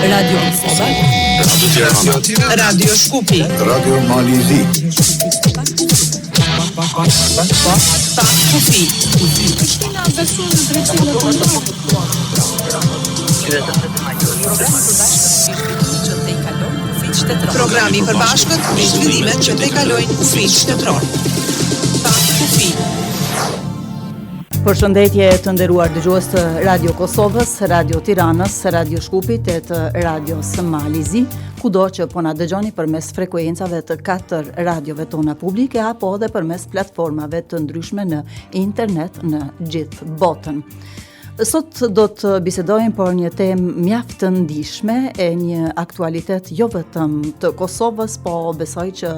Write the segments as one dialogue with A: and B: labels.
A: Radio Kosova,
B: Radio Tirana,
A: Radio Shkupi,
B: Radio Malizi,
A: Kufi, programi i përbashkët me zhvillimet që te kalojnë kufinë shtetëror. Kufi.
C: Përshëndetje të nderuar dëgjues të Radio Kosovës, Radio Tiranës, Radio Shkupit e të Radios Malizi, kudo që po na dëgjoni përmes frekuencave të 4 radiove tona publike apo edhe përmes platformave të ndryshme në internet në gjithë botën. Sot do të bisedojmë për një temë mjaft të ndihshme e një aktualitet jo vetëm të Kosovës, po besoj që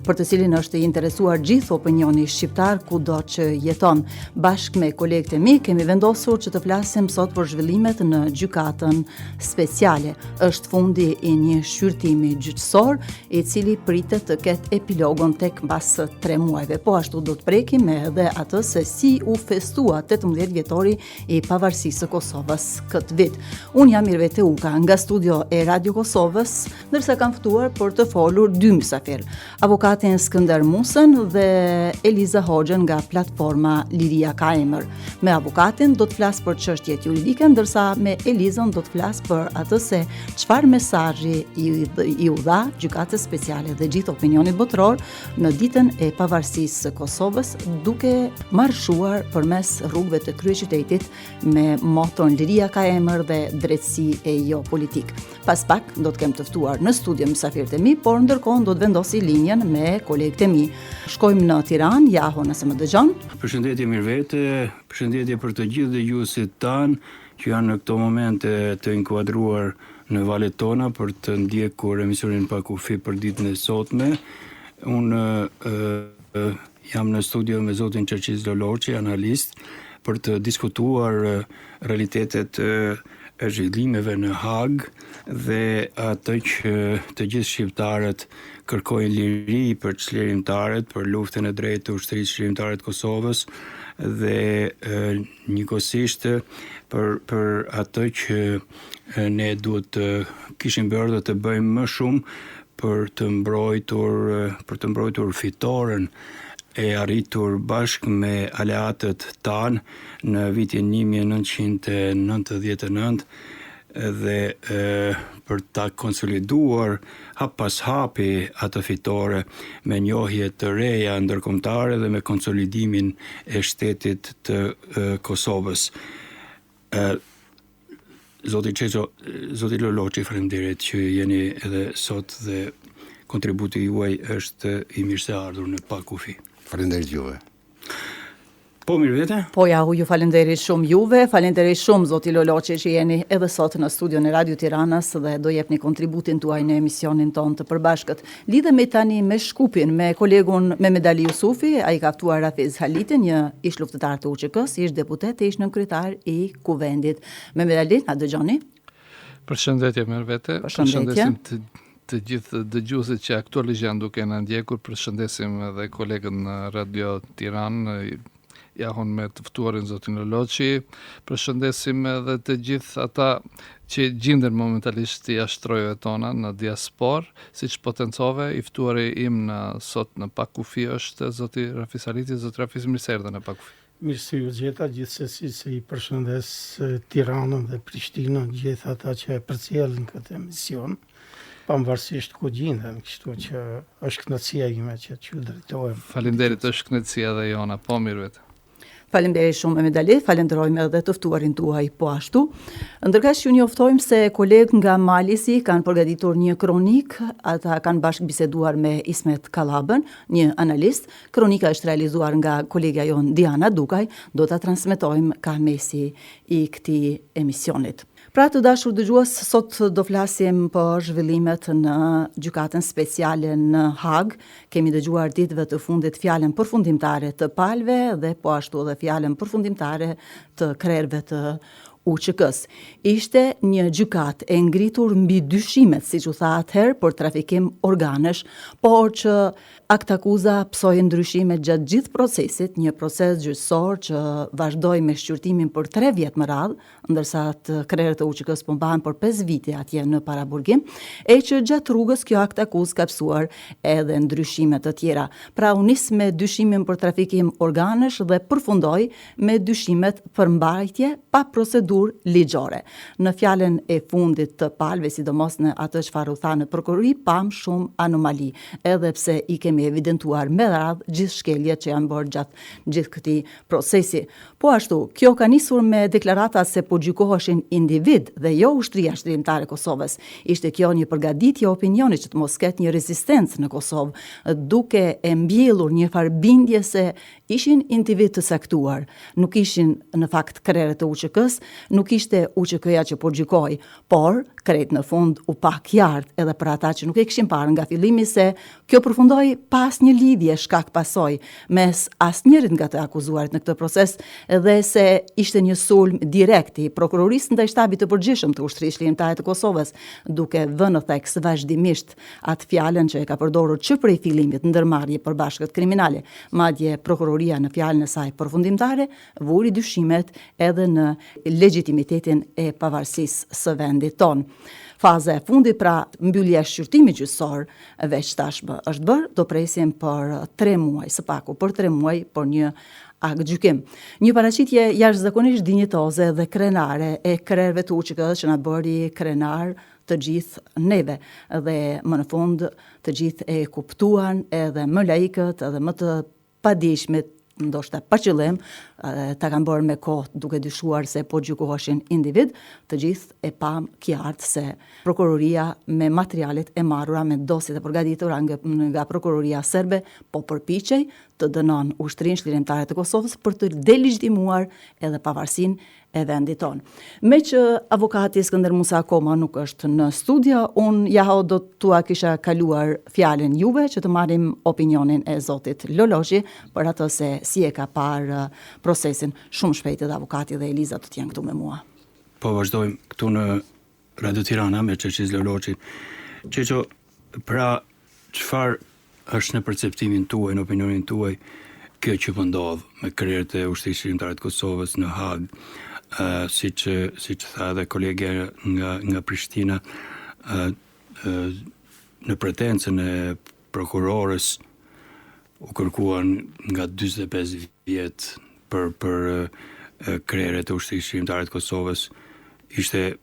C: për të cilin është i interesuar gjithë opinioni shqiptar kudo që jeton. Bashkë me kolegët e mi kemi vendosur që të flasim sot për zhvillimet në gjykatën speciale. Është fundi i një shqyrtimi gjyqësor i cili pritet të ketë epilogon tek mbas 3 muajve. Po ashtu do të prekim edhe atë se si u festua 18 vjetori i pavarësisë së Kosovës këtë vit. Unë jam Irvete Uka nga studio e Radio Kosovës, ndërsa kam ftuar për të folur dy mysafir. Avokatin Skënder Musën dhe Eliza Hoxhën nga platforma Liria ka emër. Me avokatin do të flas për çështjet juridike, ndërsa me Elizën do të flas për atë se çfarë mesazhi i u dha gjykatës speciale dhe gjithë opinionit botëror në ditën e pavarësisë së Kosovës, duke marshuar përmes rrugëve të kryeqytetit me moton Liria ka emër dhe drejtësi e jo politik. Pas pak do të kem të ftuar në studio mysafirët e mi, por ndërkohë do të vendosi linjen me kolegët e mi. Shkojmë në Tiranë, Jaho nëse më dëgjon.
D: Përshëndetje Mirvete, përshëndetje për të gjithë dëgjuesit tanë që janë në këto momente të inkuadruar në valët tona për të ndjekur emisionin Pa Kufi për ditën e sotme. Unë jam në studio me zotin Çerçiz Loloçi, analist, për të diskutuar realitetet e zhvillimeve në Hag dhe atë që të gjithë shqiptarët kërkojnë liri për çlirimtarët, për luftën e drejtë të ushtrisë çlirimtare të Kosovës dhe njëkohësisht për atë që ne duhet të kishim bërë dhe të bëjmë më shumë për të mbrojtur fitoren e arritur bashkë me aleatët tanë në vitin 1999 dhe për ta konsoliduar hap pas hapi atë fitore me njohje të reja ndërkombëtare dhe me konsolidimin e shtetit të Kosovës. Zoti Loloçi, faleminderit që jeni edhe sot dhe kontributi juaj është i mirëseardhur në Pa Kufi.
B: Faleminderit juve.
D: Po Mirvete?
C: Po ju falenderit shumë juve, falenderit shumë zoti Loloçi që jeni edhe sot në studion e Radio Tiranës dhe do jepni kontributin tuaj në emisionin ton të përbashkët. Lidhemi tani me Shkupin, me kolegun Mehmet Ali Jusufi, ai ka ftuar Rafiz Halitin, një ish luftëtar të UÇK-s, ish deputet e ish nënkryetar i Kuvendit. Mehmet Ali, na dëgjoni?
E: Përshëndetje Mirvete. Përshëndesim të gjithë dëgjuesit që aktualisht janë duke na ndjekur. Përshëndesim edhe kolegën në Radio Tiranë, Jahon me të ftuarin zotin Loloçi. Përshëndesim edhe të gjithë ata që gjenden momentalisht jashtë trojave tona në diaspor, siç potencove. I ftuari im sot në Pa Kufi është zoti Rafiz Haliti. Zoti Rafiz, mirëserdhë në Pa Kufi.
F: Mirësi ju gjeta, gjithsesi se i përshëndes Tiranën dhe Prishtinën, gjithë ata që e përcjellin këtë emision, pavarësisht ku gjenden, kështu që është kënaqësia ime që t'ju drejtohem.
E: Faleminderit, është kënaqësia dhe jona, po Mirvete.
C: Faleminderit shumë Mehmet Ali, falenderojmë edhe të ftuarin tuaj po ashtu. Ndërkaq ju njoftojmë se kolegët nga Malisi kanë përgatitur një kronik, ata kanë bashkë biseduar me Ismet Kallabën, një analist. Kronika është realizuar nga kolegja jon Diana Dukaj, do ta transmetojmë ka mesi i këtij emisionit. Pra të dashur dëgjues, sot do flasim për zhvillimet në gjykatën speciale në Hag. Kemi dëgjuar ditëve të fundit fjalën përfundimtare të palëve dhe po ashtu edhe fjalën përfundimtare të krerëve të UÇK-s. Ishte një gjykat e ngritur mbi dyshimet, siç u tha atëherë, për trafikim organesh, por që aktakuza psoi ndryshime gjatë gjithë procesit, një proces gjyqësor që vazhdoi me shqyrtimin për 3 vjet më radhë, ndërsa të krerët e UÇK-s po mbahen për 5 vite atje në paraburgim, e që gjatë rrugës kjo aktakuzë ka psuar edhe ndryshime të tjera. Pra u nis me dyshimin për trafikim organesh dhe përfundoi me dyshimet për mbajtje pa procedur ligjore. Në fjalën e fundit të palëve, sidomos në atë çfarë u tha në prokurori, pam shumë anomali, edhe pse i kemi evidentuar me radhë gjithë shkeljet që janë bërë gjatë gjithë këtij procesi. Po ashtu, kjo ka nisur me deklarata se po gjykoheshin individ dhe jo ushtria shërbimtare e Kosovës. Ishte kjo një përgatitje e opinionit që të mos ketë një rezistencë në Kosovë, duke e mbjellur një farë bindje se ishin individ të saktuar, nuk ishin në fakt krerët e UÇK-s, nuk ishte UÇK-ja që po gjykoi, por krejt në fund u pa qartë edhe për ata që nuk e kishin parë nga fillimi se kjo përfundoi pas një lidhje shkak pasoj mes asnjërit nga të akuzuarit në këtë proces, edhe se ishte një sulm direkt i prokurorisë ndaj shtabit të përgjithshëm të ushtrisë shërbimtare të Kosovës, duke vënë në theks vazhdimisht atë fjalën që e ka përdorur që prej fillimit ndërmarrje për bashkët kriminale. Madje prokuroria në fjalën e saj përfundimtare vuri dyshimet edhe në legitimitetin e pavarësisë së vendit tonë. Faza e fundit, pra mbyllja e shqyrtimit gjyqësor, veç tashmë është bërë, do presim për 3 muaj, së paku për 3 muaj për një gjykim. Një paraqitje jashtëzakonisht dinjitoze dhe krenare e krerëve të UÇK-s që na bëri krenar të gjithë neve dhe më në fund të gjithë e kuptuan, edhe më laikët edhe më të padijshmit, ndoshta pa qëllim, ta kanë bërë me kohë duke dyshuar se po gjykoheshin individ, të gjithë e pam qartë se prokuroria me materialet e marrura, me dosjet e përgatitura nga prokuroria serbe, po përpiqej të dënon ushtrinë shërbimtare të Kosovës për të delegitimuar edhe pavarësinë e vendit tonë. Me që avokati Skënder Musa akoma nuk është në studio, unë jaho do t'ua kisha kaluar fjalën juve që të marrim opinionin e zotit Loloshi për atë se si e ka parë procesin. Shumë shpejt edhe avokati dhe Eliza të janë këtu me mua.
D: Po vazhdojmë këtu në Radio Tirana me Çeçiz Loloshin. Çeço, pra çfarë është në perceptimin tuaj, në opinionin tuaj, kjo që po ndodh me krerët e ushtrisë shërbimtare të Kosovës në Hag, siç tha edhe kolegja nga Prishtina, në pretencën e prokurorës u kërkuan nga 45 vjet për krerët e ushtrisë shërbimtare të Kosovës. Ishte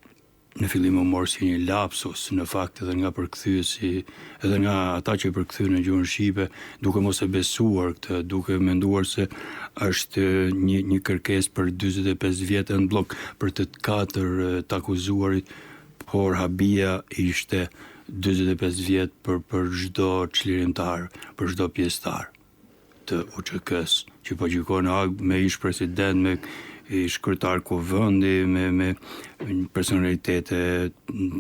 D: në fillim u mor si një lapsus, në fakt edhe nga përkthyesi, edhe nga ata që përkthyen në gjuhën shqipe, duke mos e besuar këtë, duke menduar se është një kërkesë për 45 vjet në blok për të 4 të akuzuarit, por habia ishte 45 vjet për çdo çlirimtar, për çdo pjesëtar të UÇK-s, që po gjykon me ish president, me ish kryetar kuvendi, me personalitete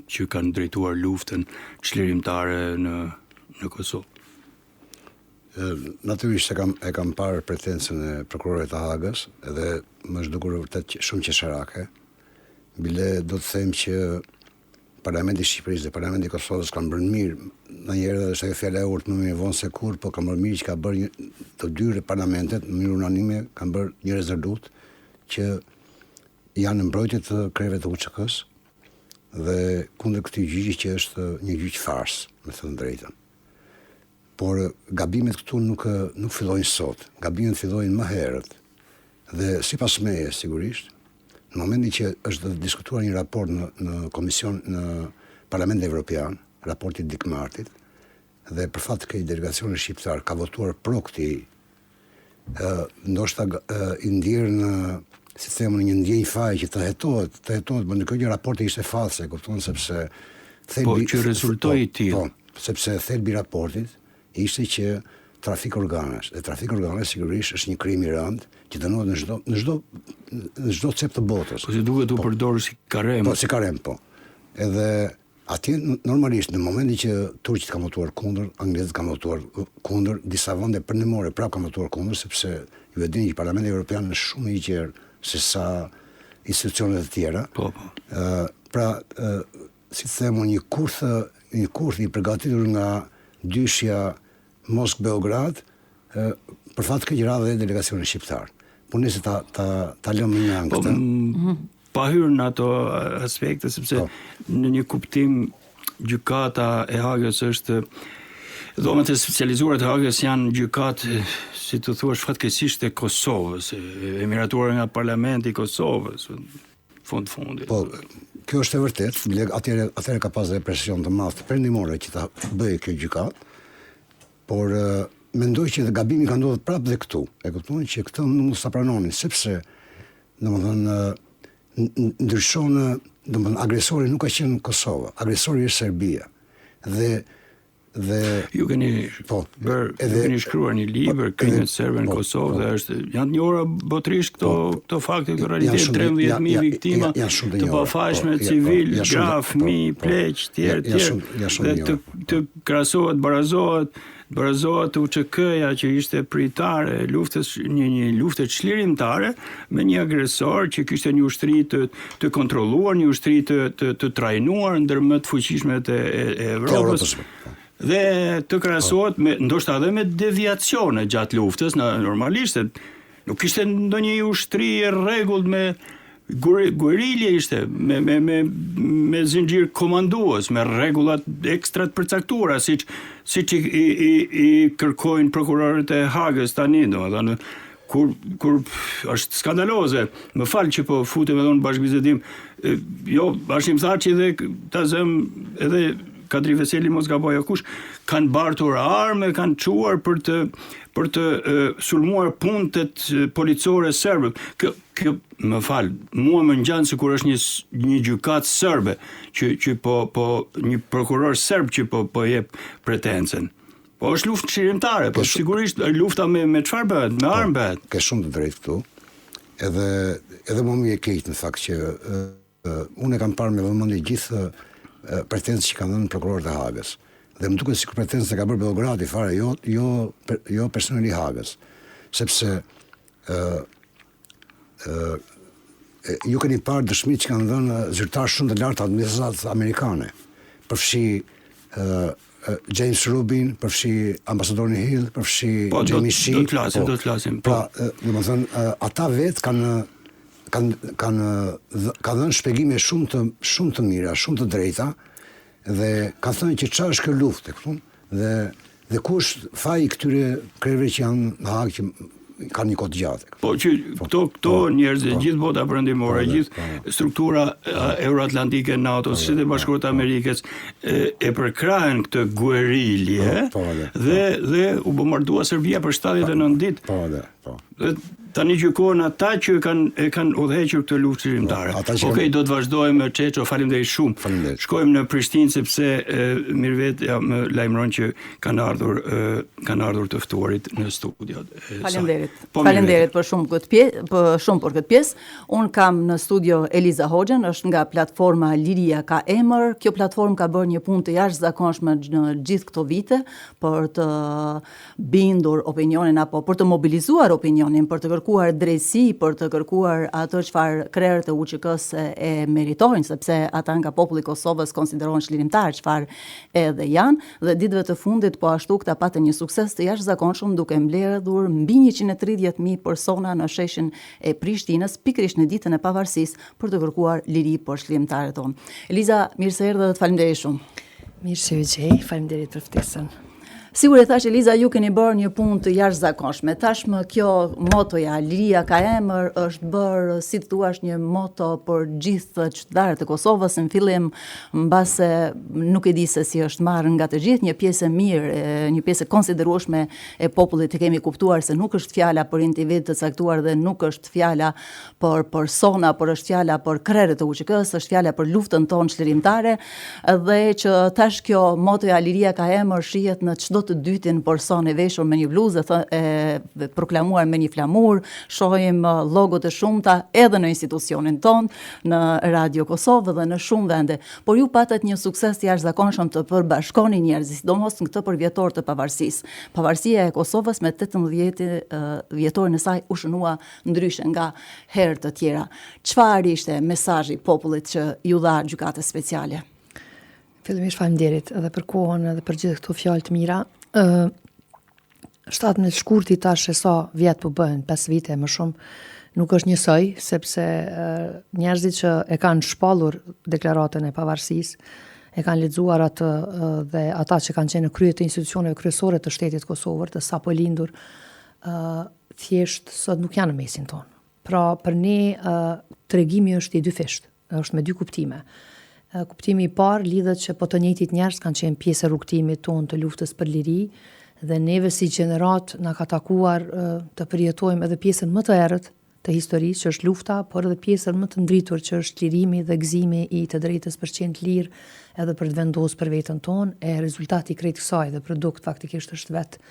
D: që kanë drejtuar luftën çlirimtare në Kosovë.
B: Natyrisht e kam parë pretencën e prokurorit të Hagës dhe më është dukur vërtet shumë qesharake. Bile do të them që Parlamenti i Shqipërisë dhe Parlamenti i Kosovës kanë bërë mirë, ndonjëherë edhe është ajo fjala e urtë më mirë vonë se kur, po kanë bërë mirë që ka bërë të dy parlamentet në mënyrë unanime kanë bërë një rezolutë që janë në mbrojtje të krerëve të UÇK-s dhe kundër këtij gjyqi që është një gjyq fars, me thënë drejtën. Por gabimet këtu nuk fillojnë sot, gabimet fillojnë më herët. Dhe sipas meje sigurisht, në momentin që është diskutuar një raport në komision në Parlamentin Evropian, raporti Dick Martit, dhe për fat që delegacioni shqiptar ka votuar pro këtij, ndoshta i ndjerë në sistemën një ndjenjë faj që të hetohet, por në këtë raport ishte false, kupton, sepse
D: thelbi që rezultoi i tillë.
B: Sepse thelbi i raportit ishte që trafik organesh, dhe trafik organesh sigurisht është një krim i rënd që dënohet në çdo cep të botës.
D: Po si duhet u përdorë si karem.
B: Po si karem, po. Edhe atje normalisht në momentin që turqit kanë votuar kundër, anglezët kanë votuar kundër, disa vende perëndimore prapë kanë votuar kundër, sepse ju e dini që Parlamenti Evropian është shumë i gjerë se sa institucionet të tjera.
D: Po.
B: Pra, si të themu, një kurth i përgatitur nga dyshja Moskë-Beograd, për fat keq radhë dhe delegacionin shqiptar. Po nëse ta lëmë një anë këtë.
D: Pa hyrë në ato aspekte, sepse në një kuptim gjykata e Hagës është, dhomet e specializuara të Hagës janë gjykatë, si të thuash fatkeqësisht e Kosovës, emiratuar nga parlamenti i Kosovës, fundi.
B: Po, kjo është e vërtet, atëherë ka pas dhe presion të madh perëndimore që ta bëjë kjo gjykatë, por mendoj që dhe gabimi ka ndodhur prapë dhe këtu. E kupton që këtë nuk sa pranonin, sepse domethënë ndryshon, domethënë agresori nuk ka qenë Kosova, agresori është Serbia. Dhe
D: ju keni keni shkruar një libër Krimet serbe në Kosovë dhe janë të njohura botërisht këto fakte, këto realitet, 13.000 viktima të pafajshme, civil, gra, fëmijë, pleq, tjerë. Dhe të krahasohet, barazohet UÇK-ja që ishte pritare një lufte çlirimtare me një agresor që kishte një ushtri të kontrolluar, një ushtri të trajnuar ndër më të fuqishmet e Evropës. Dhe të krahasohet ndoshta edhe me deviacione gjatë luftës, normalisht nuk kishte ndonjë ushtri e rregullt me guerilje ishte, me zinxhir komandues, me rregullat ekstra të përcaktuara, siç i kërkojnë prokurorët e Hagës tani, domethënë kur është skandaloze. Më fal që po futem edhe në bashkëbisedim. Jo, bashkim tha që edhe Kadri Veseli mos gaboj kush kanë bartur armë, kanë çuar për të sulmuar punët policore serbe. Kjo më fal, mua më ngjan sikur është një gjykatë serbe që po një prokuror serb që po jep pretencën. Po është luftë çlirimtare, po sigurisht lufta me çfarë bëhet? Me armë bëhet.
B: Ka shumë të drejtë këtu. Edhe më e keq në fakt që unë kam parë me vëmendje gjithë pretencë që kanë dhënë prokurorët e Hagës. Dhe më duket sikur pretencën ka bërë Beogradi fare, jo personeli i Hagës. Sepse ju keni parë dëshmitë që kanë dhënë zyrtarë shumë të lartë të administratës amerikane. Përfshi James Rubin, përfshi ambasadorin Hill, përfshi Jamie Shee.
D: Do të flasim.
B: Pra, domethënë ata vetë kanë dhënë shpjegime shumë të mira, shumë të drejta, dhe kanë thënë që çfarë është kjo luftë, kupton? Dhe ku është faji këtyre krejve që janë në Hagë që kanë një kohë të gjatë.
D: Po që këto njerëz, gjithë bota perëndimore, gjithë struktura euroatlantike, NATO, Shtetet Bashkuara të Amerikës e përkrahen këtë guerilje dhe u bombardua Serbia për 79 ditë. Dhe tani gjykohen ata që e kanë udhëhequr këtë luftë çlirimtare. Okej, do të vazhdojmë Çeço, faleminderit shumë. Shkojmë në Prishtinë sepse mirëvet më lajmëron që kanë ardhur të ftuarit në studio.
C: Faleminderit për shumë për këtë pjesë. Un kam në studio Eliza Hoxhën, është nga platforma Liria ka emër. Kjo platformë ka bërë një punë të jashtëzakonshme në gjithë këto vite për të bindur opinionin apo për të mobilizuar opinionin, për të kërkuar drejtësi, për të kërkuar ato çfarë krerët e UÇK-s e meritojnë, sepse ata nga populli i Kosovës konsiderohen çlirimtar, çfarë edhe janë, dhe ditëve të fundit po ashtu këta patën një sukses të jashtëzakonshëm duke mbledhur mbi 130.000 persona në sheshin e Prishtinës, pikërisht në ditën e pavarësisë për të kërkuar liri për çlirimtarët tonë. Eliza, mirë se erdhe dhe të faleminderit shumë.
G: Mirë se u gjej, faleminderit për ftesën.
C: Sigur e thash, Eliza, ju keni bërë një punë të jashtëzakonshme. Tashmë kjo motoja, liria ka emër, është bërë, si të thuash, një moto për gjithë qytetarët e Kosovës. Në fillim, mbase nuk e di se si është marrë nga të gjithë, një pjesë mirë, një pjesë konsiderueshme e popullit, të kemi kuptuar se nuk është fjala për individ të caktuar dhe nuk është fjala për persona, por është fjala për krerët e UÇK-s, është fjala për luftën tonë çlirimtare, dhe që tash kjo motoja liria ka emër shihet në çdo të dytin person e veshur me një bluzë e proklamuar me një flamur, shohim logot e shumta edhe në institucionin ton, në Radio Kosovë dhe në shumë vende. Por ju patët një sukses të jashtëzakonshëm të përbashkoni njerëzit, sidomos në këtë përvjetor të pavarësisë. Pavarësia e Kosovës me 18 vjetorin e saj u shënua ndryshe nga herë të tjera. Çfarë ishte mesazhi popullit që ju dha gjykatës speciale?
G: Fillimisht faleminderit edhe për kohën edhe për gjithë këto fjalë të mira. 17 shkurti tash e sa vjet po bëhen, 5 vite më shumë, nuk është njësoj, sepse njerëzit që e kanë shpallur deklaratën e pavarësisë, e kanë lexuar atë dhe ata që kanë qenë në krye të institucioneve kryesore të shtetit Kosovër, të sapo lindur, thjesht sot nuk janë në mesin tonë. Pra për ne tregimi është i dyfisht, është me dy kuptime. Kuptimi i parë lidhet që po të njëjtit njerëz kanë qenë pjesë e rrugtimit tonë të luftës për liri dhe neve si gjenerat na ka takuar të përjetojmë edhe pjesën më të errët të historisë, që është lufta, por edhe pjesën më të ndritur që është lirimi dhe gëzimi i të drejtës për qenë të lirë edhe për të vendosur për veten tonë. E rezultati i krejt kësaj dhe produkt faktikisht është vetë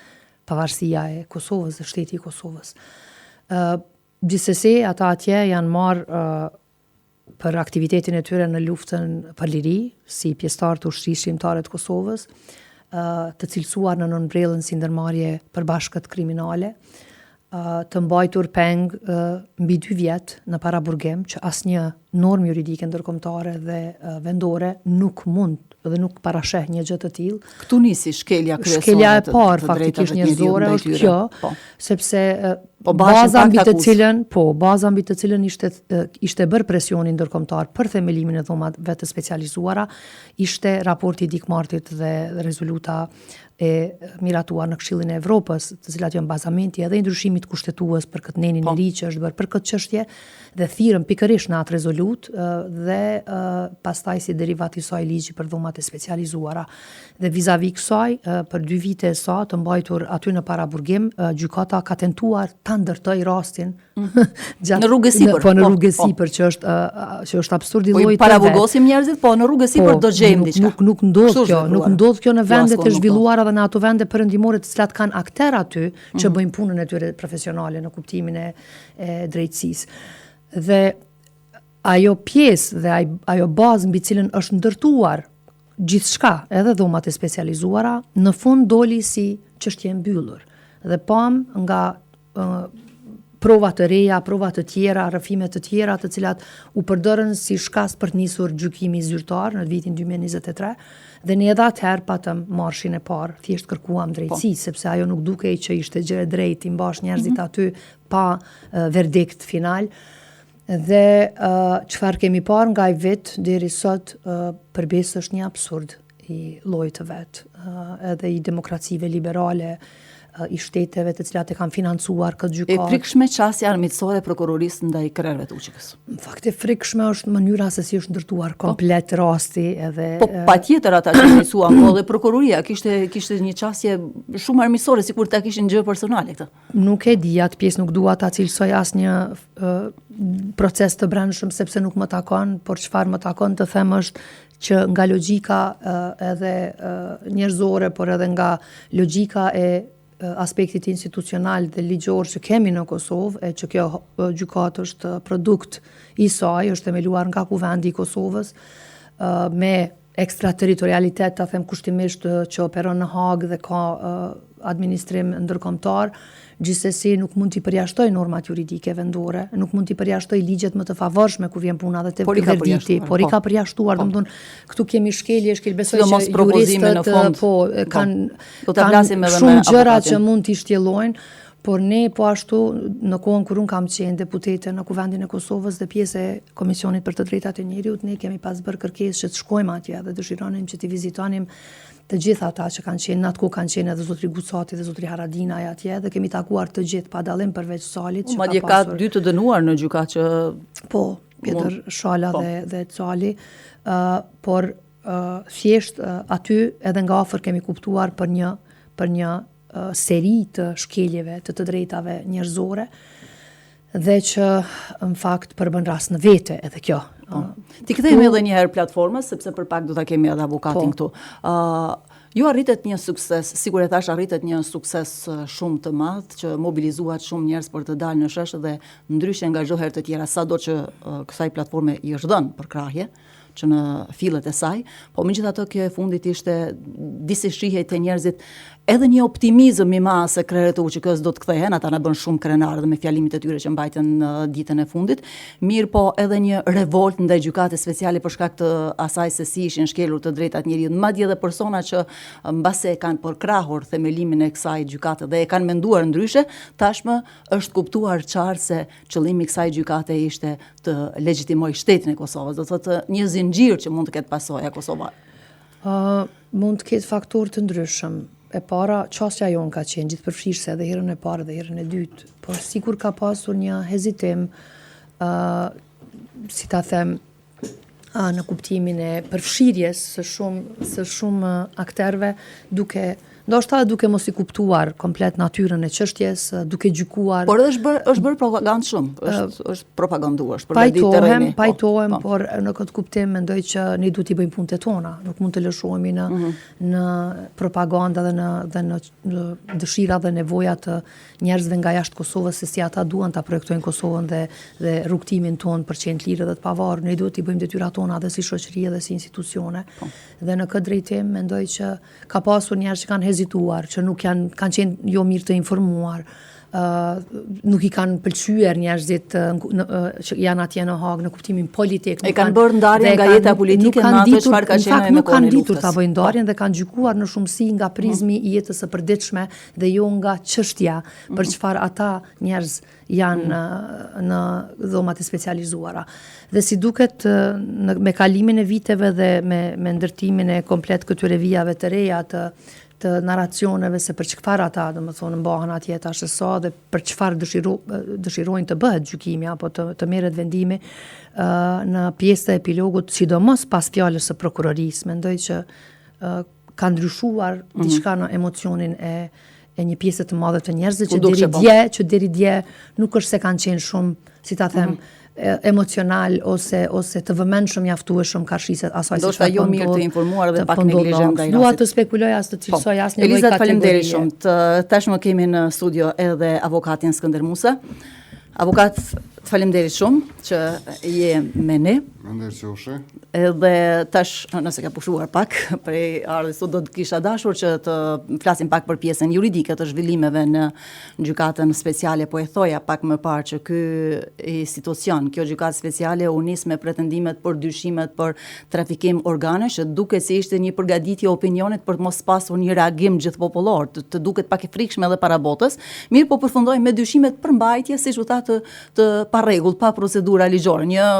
G: pavarësia e Kosovës dhe shteti i Kosovës. Gjithsesi ata atje janë marrë për aktivitetin e tyre në luftën për liri, si pjesëtar të ushtrisë shqiptare të Kosovës, të cilësuar në nënbrellën si ndërmarrje përbashkët kriminale, të mbajtur peng mbi 2 vjet në paraburgim që asnjë normë juridike ndërkombëtare dhe vendore nuk mund dhe nuk parasheh një gjë të tillë.
C: Këtu nisi shkelja kryesore.
G: Shkelja e parë faktikisht njerëzore është kjo, sepse baza mbi të cilën ishte bërë presioni ndërkombëtar për themelimin e dhomave të specializuara, ishte raporti i Dikmartit dhe rezoluta e miratuar në Këshillin e Evropës, të cilat janë bazamenti edhe i ndryshimit kushtetues për këtë nenin e ri që është bërë për këtë çështje, dhe thirrën pikërisht në atë rezolutë dhe pastaj si derivat i saj ligji për dhomat e specializuara. Dhe vizavi kësaj, për 2 vite sa të mbajtur aty në paraburgim, gjykata ka tentuar ta ndërtoj rastin
C: në rrugë sipër.
G: Po në rrugë sipër që është absurd i llojit.
C: Po paraburgosim njerëzit, po në rrugë sipër do gjejmë diçka.
G: Nuk ndodh kjo në vendet e zhvilluara dhe në ato vende perëndimore të cilat kanë akter aty që bëjnë punën e tyre profesionale në kuptimin e drejtësisë. Dhe ajo pjesë dhe ajo bazë mbi cilën është ndërtuar gjithçka, edhe dhomat e specializuara, në fund doli si çështje e mbyllur. Dhe pam nga prova të reja, prova të tjera, rrëfime të tjera, të cilat u përdorën si shkas për të nisur gjykimi zyrtar në vitin 2023, dhe ne edhe atëherë patëm marshin e parë, thjesht kërkuam drejtësi, sepse ajo nuk dukej që ishte gjë e drejtë, i mbash njerëzit aty pa verdikt final. Dhe çfarë kemi parë nga ai vit deri sot, përbes është një absurd i llojit të vet, edhe i demokracive liberale, i shteteve të cilat e kanë financuar këtë gjykatë.
C: E frikshme qasja armiqësore e prokurorisë ndaj krerëve të UÇK-s.
G: Në fakt e frikshme është mënyra se si është ndërtuar komplet rasti edhe.
C: Po patjetër ata që njësuan, po dhe prokuroria kishte një qasje shumë armiqësore, sikur ta kishin gjë personale këtë.
G: Nuk e di, atë pjesë nuk dua ta cilësoj asnjë proces të brendshëm sepse nuk më takon, por çfarë më takon të them është që nga logjika edhe njerëzore, por edhe nga logjika e aspektit institucional dhe ligjor që kemi në Kosovë, e që kjo gjykatë është produkt i saj, është themeluar nga Kuvendi i Kosovës, me ekstraterritorialitet, ta them kushtimisht, që operon në Hagë dhe ka administrim ndërkombëtar, gjithsesi nuk mund t'i përjashtoj normat juridike vendore, nuk mund t'i përjashtoj ligjet më të favorshme ku vjen puna dhe te verdikti, por i ka përjashtuar, domethënë këtu kemi shkelje besoj që juristët kanë shumë gjëra që mund t'i shtjellojnë, por ne po ashtu në kohën kur unë kam qenë deputete në Kuvendin e Kosovës dhe pjesë e Komisionit për të Drejtat e Njeriut, ne kemi pas bërë kërkesë që të shkojmë atje dhe dëshironim që t'i vizitonim të gjitha ata që kanë qenë, në atë kohë kanë qenë edhe zotri Gucati dhe zotri Haradinaj atje, dhe kemi takuar të gjithë pa dallim përveç Salit.
C: Madje ka 2 të dënuar në gjykatë që
G: po, Pjetër Shala dhe Cali, por thjesht aty edhe nga afër kemi kuptuar për një seri të shkeljeve të drejtave njerëzore, dhe që në fakt përbën rast në vete edhe kjo.
C: Ti kthehemi edhe një herë platformës, sepse për pak do ta kemi edhe avokatin këtu. Ju arritet një sukses, sigur e thash arritet një sukses shumë të madh që mobilizuat shumë njerëz për të dalë në shesh dhe ndryshe nga çdo herë të tjera, sado që kësaj platforme i është dhënë për krahje, që në fillet e saj, po megjithatë kjo e fundit ishte disi shihej te njerëzit edhe një optimizëm i madh se KRRTU do të kthehen, ata na bën shumë krenar dhe me fjalimet e tyre që mbajtën në ditën e fundit, mirë po edhe një revolt ndaj gjykatës speciale për shkak të asaj se si ishin shkelur të drejtat njeriut, madje edhe persona që mbase e kanë përkrahur themelimin e kësaj gjykate dhe e kanë menduar ndryshe, tashmë është kuptuar qartë se qëllimi i kësaj gjykate ishte të legjitimojë shtetin e Kosovës, do thotë një zinxhir që mund të ketë pasoja Kosova.
G: Mund të ketë faktorë të ndryshëm. E para, qasja jonë ka qenë gjithë përfshirëse edhe herën e parë dhe herën e dytë, por sikur ka pasur një hezitim, si ta them, në kuptimin e përfshirjes së shumë akterëve, ndoshta duke mos i kuptuar komplet natyrën e çështjes, duke gjykuar.
C: Por është bërë propagandë shumë, është propaganduar, është përgatitur terreni.
G: Pajtohem, por në këtë kuptim mendoj që ne duhet t'i bëjmë punët e tona, nuk mund të lëshohemi në propaganda dhe në dëshira dhe nevoja të njerëzve nga jashtë Kosovës se si ata duan ta projektojnë Kosovën dhe rrugtimin ton për qenë të lirë dhe të pavarur. Ne duhet t'i bëjmë detyrat tona dhe si shoqëri dhe si institucione. Dhe në këtë drejtim mendoj që ka pasur njerëz që kanë hezituar, që nuk kanë qenë jo mirë të informuar, nuk i kanë pëlqyer njerëzit që janë atje në Hag në kuptimin politik.
C: E kanë bërë ndarjen nga jeta politike në atë çfarë ka qenë në
G: nuk kanë ditur ta bëjnë ndarjen dhe kanë gjykuar në shumësi nga prizmi i jetës së përditshme dhe jo nga çështja për çfarë ata njerëz janë në dhomat e specializuara. Dhe si duket me kalimin e viteve dhe me ndërtimin e komplet këtyre vijave të reja të narracioneve se për çfarë ata, domethënë, mbahen atje tash sa dhe për çfarë dëshirojnë të bëhet gjykimi apo të merret vendimi në pjesën e epilogut, sidomos pas fjalës së prokurorisë, mendoj që ka ndryshuar diçka në emocionin e një pjesë të madhe të njerëzve që deri dje nuk është se kanë qenë shumë, si ta them, emocional ose të vëmendshëm mjaftueshëm karshise asaj
C: se jo mirë të informuar dhe pak neglizhent nga
G: dua të spekuloj as të cilësoj as një lloj kategorie.
C: Eliza, faleminderit shumë. Tashmë kemi në studio edhe avokatin Skënder Musa. Avokat, faleminderit shumë që je me ne. Edhe tash, nëse ka pushuar pak prej ardhjes sot, do të kisha dashur që të flasim pak për pjesën juridike të zhvillimeve në gjykatën speciale, po e thoja pak më parë që ky institucion, kjo gjykatë speciale u nis me pretendimet për dyshimet për trafikim organesh, që duket si ishte një përgatitje e opinionit për të mos pasur një reagim gjithpopullor, të duket pak e frikshme edhe para botës. Mirë, po përfundoi me dyshimet për mbajtje, siç u tha, të parregullt, pa procedura ligjore, një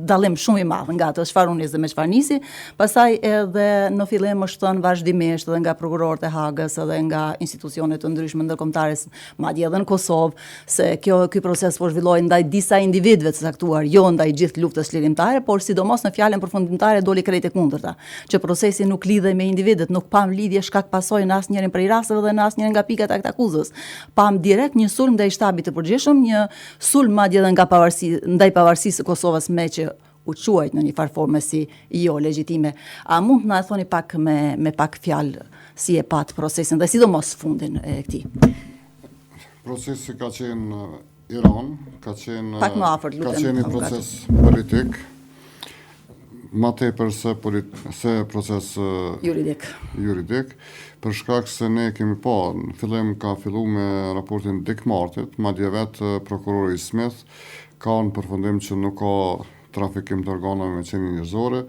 C: dallim shumë i madh nga ato çfarë u nis dhe me çfarë nisi. Pastaj edhe në fillim është thënë vazhdimisht edhe nga prokurorët e Hagës edhe nga institucione të ndryshme ndërkombëtare, madje edhe në Kosovë, se ky proces po zhvillohej ndaj disa individëve të caktuar, jo ndaj gjithë luftës lirimtare, por sidomos në fjalën përfundimtare doli krejt e kundërta, që procesi nuk lidhej me individët, nuk pam lidhje shkak pasojë në asnjërin prej rasteve dhe në asnjërin nga pikat e akuzës. Pam direkt një sulm ndaj shtabit të përgjithshëm, një sulm madje edhe ndaj pavarësisë së Kosovës, me që u quajt në një farë forme si jo legjitime. A mund të na thoni pak me pak fjalë si e pat procesin dhe sidomos fundin e këtij?
H: Procesi ka qenë Iran, ka qenë
C: pak më afër, lutem.
H: Ka qenë një proces politik, më tepër se proces juridik, për shkak se ne kemi pa, në fillim ka fillu me raportin Dick Martit, madje vetë prokurori Smith ka në përfundim që nuk ka trafikim të organeve me qenie njerëzore,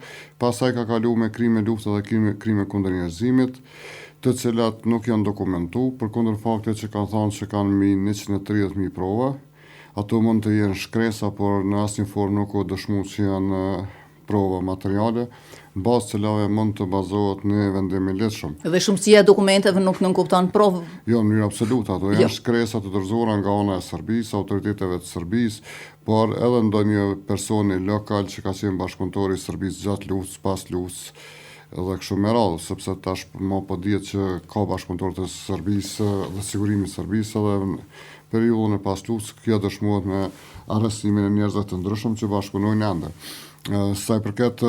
H: pastaj ka kalu me krime lufte dhe krime kundër njerëzimit, të cilat nuk janë dokumentu, përkundër faktit që kanë thënë që kanë mbi 130.000 prova. Ato mund të jenë shkresa, por në asnjë formë nuk u dëshmu që janë prova materiale, në bazë të cilave mund të bazohet në vendim i lehtëshëm.
C: Dhe shumësia e dokumenteve nuk kupton provë?
H: Jo, në mënyrë absolute, ato janë shkresa të dorëzuara nga ana e Serbisë, autoriteteve të Serbisë, por edhe ndonjë personi lokal që ka qenë bashkëpunëtor i Serbisë gjatë luftës, pas luftës, edhe kështu me radhë, sepse tash më po dihet që ka bashkëpunëtor të Serbisë dhe sigurimit të Serbisë edhe në periudhën e pas luftës, kjo dëshmohet me arrestimin e njerëzve të ndryshëm që bashkëpunojnë ende. Sa i përket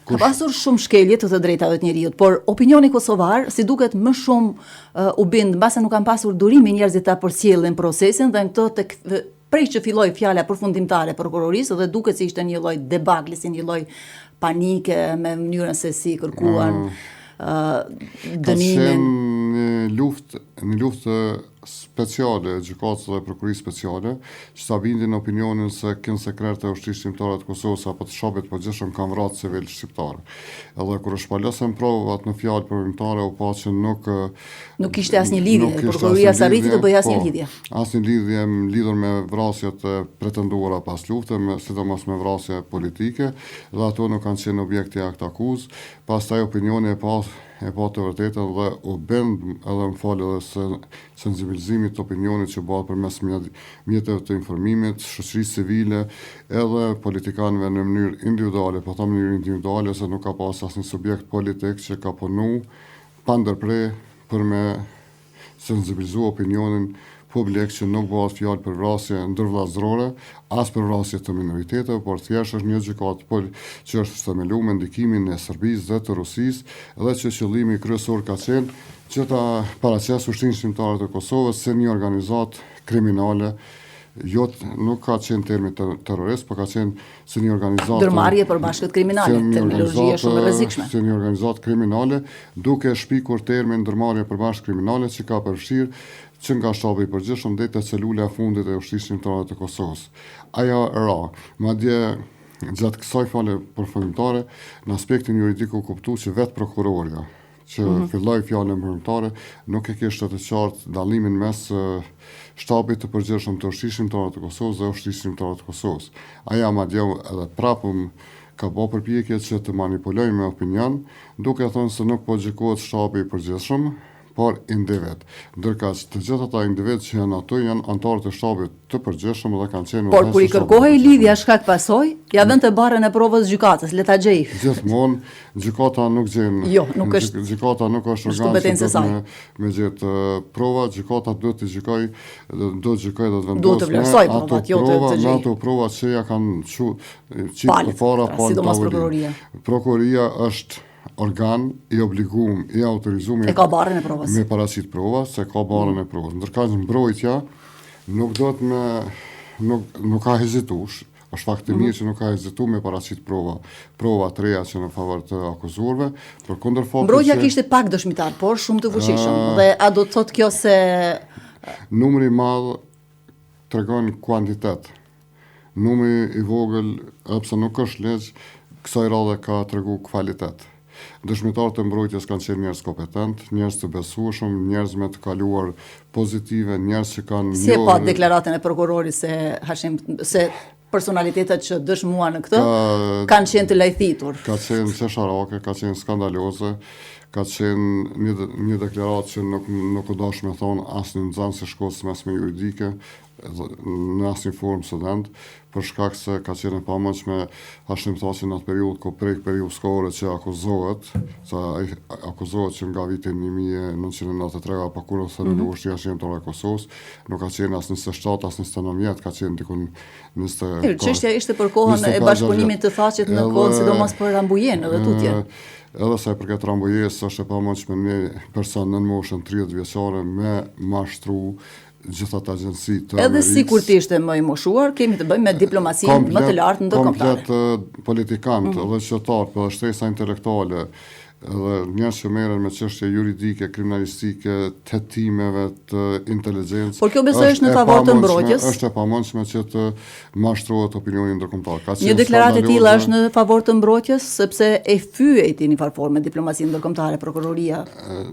C: Ka pasur shumë shkelje të drejtave të njerëzit, por opinioni kosovar si duket më shumë u bind mbase nuk kanë pasur durimin njerëzit ta përcjellin procesin dhe këto prej që filloi fjala përfundimtare e prokurorisë dhe duket se ishte një lloj debakli, si një lloj panike me mënyrën se si kërkuan dënimin.
H: Në luftë speciale, gjykatës dhe prokurisë speciale, që ta bindin opinionin se kënë sekrete ushtrisë shqiptare të Kosovës apo të shtapit përgjithshëm kanë vrarë civil shqiptarë. Edhe kur është palosën provat në fjalë përvimtare u pa që
C: nuk ishte asnjë lidhje, prokuroria s'arriti të bëjë asnjë lidhje.
H: Asnjë lidhje lidhur me vrasjet e pretenduara pas luftës, sidomos me vrasje politike, dhe ato nuk kanë qenë objekti akt akuzë. Pastaj opinioni e pa të vërtetën dhe u bend edhe më falë edhe se sensibilizimit të opinionit që bëhet përmes mjeteve të informimit, shoqërisë civile, edhe politikanëve në mënyrë individuale, po ta mënyrë individuale se nuk ka pas asnjë subjekt politik që ka punu pa ndërprer për me sensibilizu opinionin publik që nuk bëhet fjalë për vrasje ndërvllazërore, as për vrasje të minoriteteve, por thjesht është një gjykatë që është themeluar me ndikimin e Serbisë dhe të Rusisë, dhe që qëllimi kryesor ka qenë që ta paraqesë Ushtrinë Shqiptare të Kosovës se një organizatë kriminale. Nuk ka qenë termi terrorist, por ka qenë si një organizatë
C: ndërmarrje për bashkët kriminale, terminologjia shumë e rrezikshme.
H: Si një organizatë kriminale, duke shpikur termin ndërmarrje për bashkë kriminale që ka përfshirë që nga shtabi i përgjithshëm deri te celula e fundit e Ushtrisë Shqiptare të Kosovës. Ajo ra, madje gjatë kësaj fale përfundimtare, në aspektin juridik u kuptu që vetë prokuroria që filloi fjalën përfundimtare nuk e kishte të qartë dallimin mes shtabit të përgjithshëm të Ushtrisë Shqiptare të Kosovës dhe Ushtrisë Shqiptare të Kosovës. Ajo madje edhe prapë ka bërë përpjekje që të manipulojë me opinion, duke thënë se nuk po gjykohet shtabi i përgjithshëm, por individ. Ndërka të gjithë ata individ që janë ato janë antarët e shtabit të përgjithshëm dhe kanë qenë.
C: Por kur i kërkohej lidhja shkak pasoj, ja vënë të barrën e provës gjykatës, le ta gjej.
H: Gjithmonë gjykata nuk gjen.
C: Jo, nuk është.
H: Gjykata nuk është organ që me gjetë prova, gjykata duhet të gjykojë, do të vendosë.
C: Duhet të vlerësoj provat, jo të gjej.
H: Ato prova që ja kanë çit para pa.
C: Sidomos prokuroria.
H: Prokuroria është organ i obliguar, i autorizuar
C: e ka barrën e provës.
H: Me paraqit prova, se ka barrën e provës. Ndërka mbrojtja nuk do të nuk ka hezituar. Është fakt i mirë që nuk ka hezituar me paraqit prova të reja që në favor të akuzuarve, por kundër faktit
C: mbrojtja kishte pak dëshmitar, por shumë të fuqishëm. Dhe a do të thotë kjo se
H: numri i madh tregon kvantitet. Numri i vogël, pse nuk është ligj, kësaj radhe ka tregu kvalitet. Dëshmitarët të mbrojtjes kanë qenë njerëz kompetent, njerëz të besueshëm, njerëz me të kaluar pozitive, njerëz që kanë
C: Si e pa deklaratën e prokurorit se personalitetet që dëshmuan në këtë kanë qenë të lajthitur.
H: Ka qenë çesharake, ka qenë skandaloze, ka qenë një deklaratë që nuk u dash me thonë asnjë nxënës së shkollës mesme juridike në asnjë formë student, për shkak se ka qenë e pamundshme Hashim Thaçi në atë periudhë ku prek periudhë shkollore që akuzohet që nga viti 1993 apo kur u thënë Ushtria Shqiptare e Kosovës, nuk ka qenë as 27 as 29 vjet, ka qenë diku 20.
C: Çështja ishte për kohën e bashkëpunimit të Thaçit në kohën sidomos për Rambujen edhe tutje.
H: Edhe sa përket Rambujes, është e pamundshme një person në moshën 30 vjeçare me mashtru gjitha të agjensi të
C: Edhe si kur ti ishte më i moshuar, kemi të bëjmë me diplomacinë më të lartë ndërkombëtare.
H: Komplet politikantë dhe qytetarë, për shtesa intelektuale, dhe njerëz që merren me çështje juridike, kriminalistike, të hetimeve të inteligjencës.
C: Por kjo besoj është në favor të mbrojtjes.
H: Është e pamundshme që të mashtrohet opinioni ndërkombëtar.
C: Një deklaratë e tilla është në favor të mbrojtjes sepse e fyeti në farforme diplomacinë ndërkombëtare, prokuroria,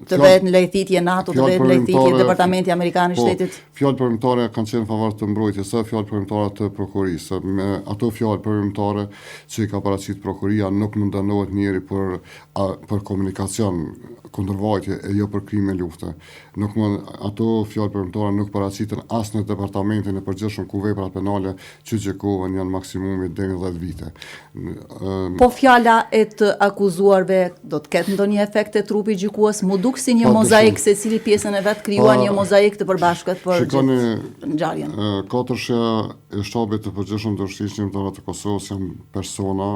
C: të vetë në lejthitje NATO, të vetë në lejthitje Departamenti Amerikan i Shtetit.
H: Fjalë përmbajtare kanë qenë në favor të mbrojtjes, sa fjalë përmbajtare të prokurisë. Me ato fjalë përmbajtare që i ka paraqit prokuria nuk mund dënohet njëri për komunikacion kundërvajtje e jo për krime lufte. Ato fjalë përmbajtare nuk paraqiten as në departamentin e përgjithshëm ku veprat penale që gjykohen janë maksimumi deri 10 vite.
C: Po fjala e të akuzuarve do të ketë ndonjë efekt te trupi gjykues, mu duk si një mozaik se cili pjesën e vet krijuan një mozaik të përbashkët për ngjarjen.
H: Katërshja e shtabit të përgjithshëm të Ushtrisë Shqiptare të Kosovës janë persona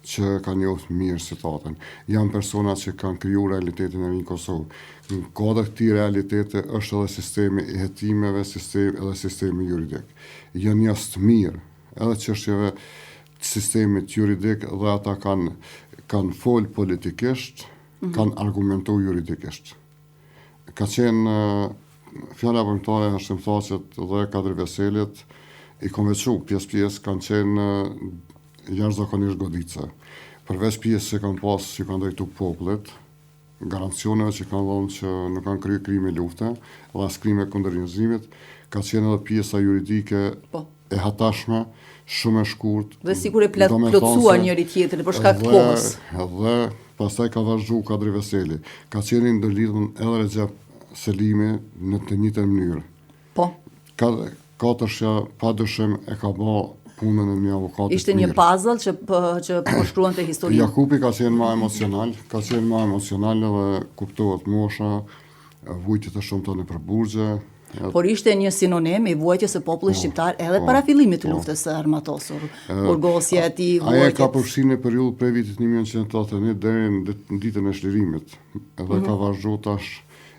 H: që kanë njohur mirë situatin. Janë persona që kanë krijuar realitetin e rinë Kosovë. Në kodë këtij realitete është edhe sistemi i hetimeve, edhe sistemi juridik. Janë njerëz të mirë, edhe çështjeve të sistemit juridik dhe ata kanë fol politikisht, kanë argumentu juridikisht. Ka qenë fjala përmëtare në Shtimthaqet dhe Kadri Veselit i konvequ pjesë kanë qenë jashtëzakonisht godica. Përveç pjesë që kanë pas që kanë drejtu popullit, garancioneve që kanë dhënë që nuk kanë kryer krime lufte dhe as krime kundër njerëzimit, ka qenë edhe pjesa juridike e hatashme, shumë e shkurt.
C: Dhe sikur e plotësuar njëri tjetrin për shkak të kohës.
H: Dhe pastaj ka vazhduar Kadri Veseli. Ka qenë ndërlidhur edhe Recep Selimi në të njëjtën mënyrë.
C: Po.
H: Katërsha padyshim e ka bë punën e një avokatit.
C: Ishte një puzzle që po shkruante historinë.
H: Jakupi ka qenë më emocional dhe kuptohet mosha, vujtjet e shumta në përburgje.
C: Por ishte një sinonim i vuajtjes së popullit shqiptar edhe para fillimit të luftës së armatosur. Burgosja e tij, vuajtjet.
H: Ai ka përfshirë në periudhë prej vitit 1981 deri në ditën e shlirimit. Edhe ka vazhduar tash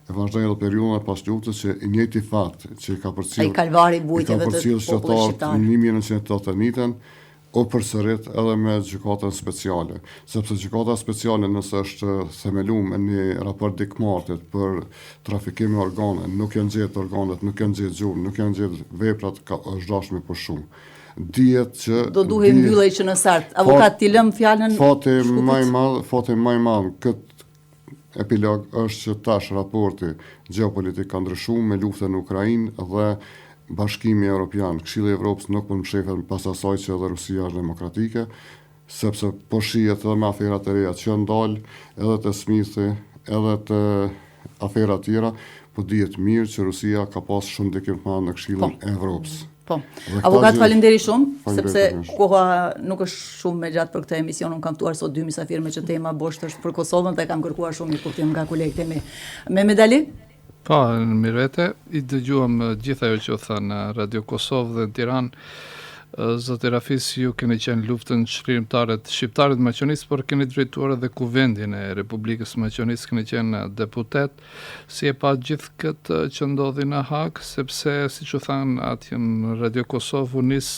H: e vazhdoi edhe periudhën pas luftës që i njëjti fakt që ka përcjell.
C: Ai kalvari vujtjeve të popullit shqiptar.
H: Në 1981 o përsërit edhe me gjykatën speciale, sepse gjykata speciale nëse është themeluar me një raport dikmartit për trafikim me organe, nuk janë gjetur organet, nuk janë gjetur gjurmë, nuk janë gjetur veprat, është dashur për shumë. Dihet që
C: do duhej mbyllej që në sart. Avokat ti lëm fjalën.
H: Fati më i madh këtë epilog është që tash raporti gjeopolitik ka ndryshuar me luftën në Ukrainë dhe Bashkimi Evropian, Këshilli i Evropës nuk po mshefet pas asaj që edhe Rusia është demokratike, sepse po shihet edhe me aferat e reja që ndal, edhe të Smithi, edhe të afera tjera, po dihet mirë që Rusia ka pas shumë ndikim të madh në Këshillin e Evropës.
C: Po. Avokat, faleminderit shumë, sepse koha nuk është shumë me gjatë për këtë emision. Unë kam ftuar sot dy mysafirë me që tema boshtë është për Kosovën dhe kam kërkuar shumë i kuptim nga kolegët e mi. Mehmet Ali?
E: Po, në mirë vete, i dëgjuam gjitha jo që o thënë Radio Kosovë dhe në Tiranë. Zotë Rafis, ju keni qenë luftën shkrimtarët shqiptarët Maqedonisë, por keni drejtuar edhe kuvendin e Republikës Maqedonisë, keni qenë deputet. Si e pa gjithë këtë që ndodhi në Hag, sepse, si që thanë atje në Radio Kosovë, unis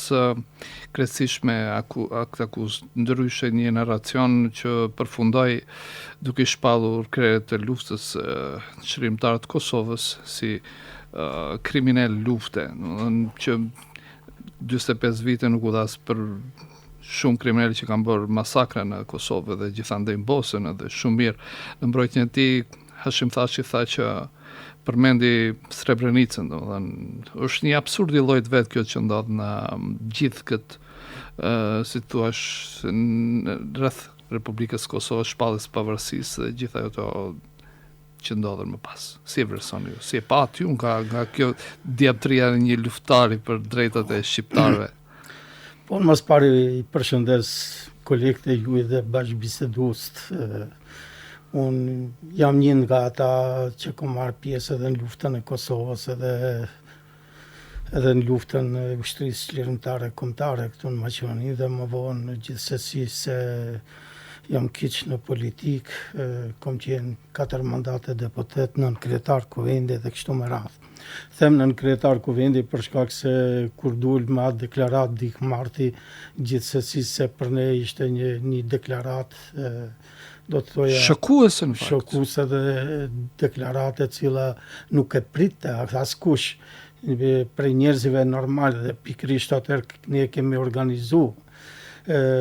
E: krejtësisht me akuzë ndryshe një narracion që përfundoi duke shpallur krerët të luftës shkrimtarët Kosovës si kriminal lufte, që 45 vite nuk u dhas për shumë kriminalë që kanë bërë masakra në Kosovë dhe gjithandej në Bosën dhe shumë mirë. Në mbrojtjen e tij Hashim Thaçi tha që përmendi Srebrenicën, domethënë është një absurd i llojit vet kjo që ndodh në gjithë këtë si thua rreth Republikës Kosovës, shpalljes pavarësisë dhe gjitha ato që ndodhen më pas. Si e vlerësoni ju? Si e pa aty nga kjo diaptria e një luftari për drejtat e shqiptarëve?
F: Po, mas pari i përshëndes kolegët e juaj dhe bashkëbiseduest. Unë jam një nga ata që kam marrë pjesë edhe në luftën e Kosovës edhe në luftën e ushtrisë çlirimtare kombëtare këtu në Maqedoni dhe më vonë gjithsesi se jam kiç në politik, kom qenë 4 mandate deputet, nën kryetar kuvendi dhe kështu me radhë. Them nën kryetar kuvendi për shkak se kur dul me atë deklarat dikmarti, gjithsesi se për ne ishte një deklarat do të thoja
E: shokuese në fakt.
F: Shokuese dhe deklarate cila nuk e pritte askush prej njerëzive normal dhe pikërisht atëherë ne kemi organizuar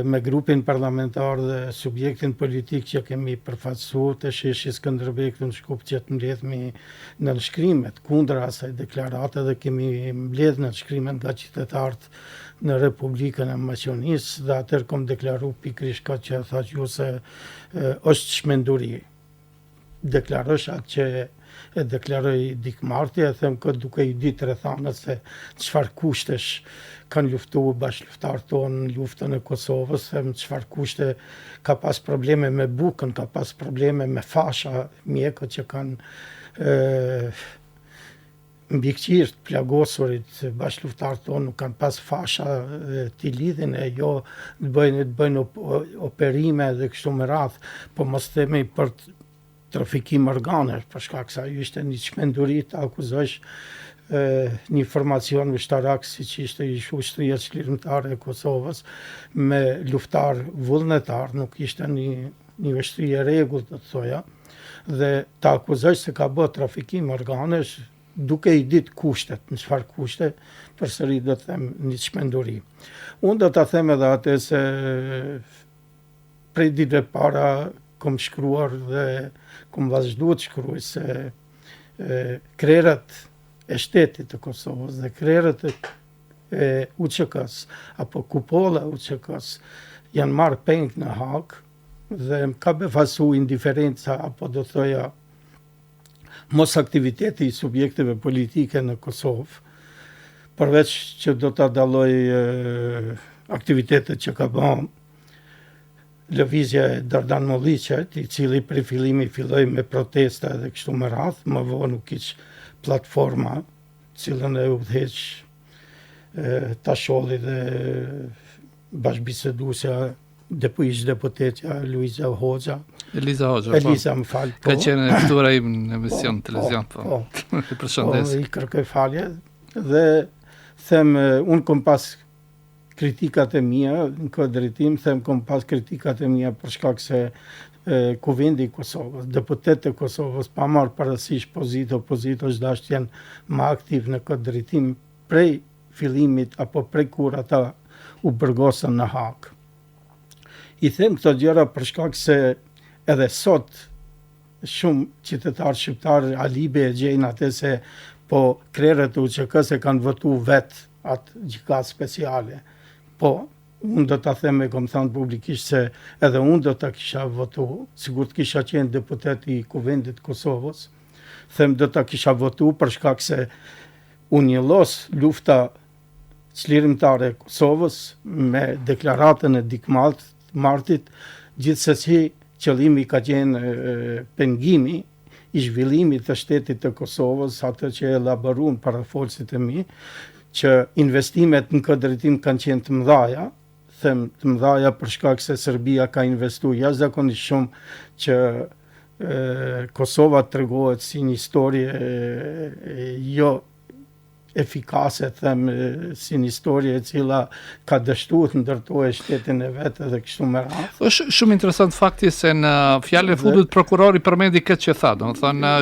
F: me grupin parlamentar dhe subjektin politik që kemi përfaqësuar të sheshi Skënderbej këtu në Shkup që të mbledhmi në nënshkrimet kundër asaj deklarate dhe kemi mbledhur nënshkrimet nga qytetarët në Republikën e Maqedonisë dhe atëherë kom deklaru pikërisht ka që thaq ju se është çmenduri. Deklarosh atë që e deklaroi dikmarti, e them këtë duke i ditë rrethanët se çfarë kushtesh kanë luftuar bashkëluftarët tonë në luftën e Kosovës, them çfarë kushte ka pas probleme me bukën, ka pas probleme me fasha, mjekët që kanë mbikëqyrë të plagosurit bashkëluftarët tonë nuk kanë pas fasha t'i lidhin e jo të bëjnë operime dhe kështu me radhë, po mos themi për trafikim organesh, për shkak se ajo ishte një çmenduri të akuzosh një formacion ushtarak siç ishte ushtria çlirimtare e Kosovës me luftar vullnetar, nuk ishte një ushtri e rregullt të thoja, dhe të akuzosh se ka bërë trafikim organesh duke i ditë kushtet, në çfarë kushte, përsëri do të them një çmenduri. Unë do ta them edhe atë se prej ditëve para kom shkruar dhe kom vazhduar të shkruaj se krerët e shtetit të Kosovës dhe krerët e UÇK-s apo kupolla e UÇK-s janë marrë peng në Hag dhe ka befasu indiferenca apo do thoja mos aktiviteti i subjekteve politike në Kosovë, përveç që do ta dalloj aktivitetet që ka bën lëvizja e Dardan Molliqet, i cili prej fillimi filloi me protesta dhe kështu me radhë, më vonë u kiç platforma, cilën e udhëheq Tasholli dhe bashkëbiseduesja deputetja Eliza Hoxha. Eliza, më fal.
E: Ka qenë e ftuara im në emision televizion, po. Përshëndes.
F: I kërkoj falje dhe them unë kom pas kritikat e mia në këtë drejtim, them kom pas kritikat e mia për shkak se Kuvendi i Kosovës, deputetët e Kosovës pa marrë parasysh opozita që dashtë janë më aktiv në këtë drejtim prej fillimit apo prej kur ata u burgosën në Hag. I them këto gjëra për shkak se edhe sot shumë qytetarë shqiptarë alibi e gjejnë atë se po krerët e UÇK-s e kanë votu vetë atë gjykatë speciale. Po, unë do ta them e kom thënë publikisht se edhe unë do ta kisha votu, sigur të kisha qenë deputet i Kuvendit Kosovës, them do ta kisha votu për shkak se unë njollos lufta çlirimtare e Kosovës me deklaratën e Dikmartit, gjithsesi qëllimi ka qenë pengimi i zhvillimit të shtetit të Kosovës, atë që e elaboruan parafolësit e mi, që investimet në këtë drejtim kanë qenë të mëdhaja, them të mëdhaja për shkak se Serbia ka investuar jashtëzakonisht shumë që Kosova tregohet si një histori jo efikase, them si një histori e cila ka dështuar të ndërtojë shtetin e vet dhe kështu me radhë.
E: Është shumë interesant fakti se në fjalën e fundit prokurori përmendi këtë që tha, domethënë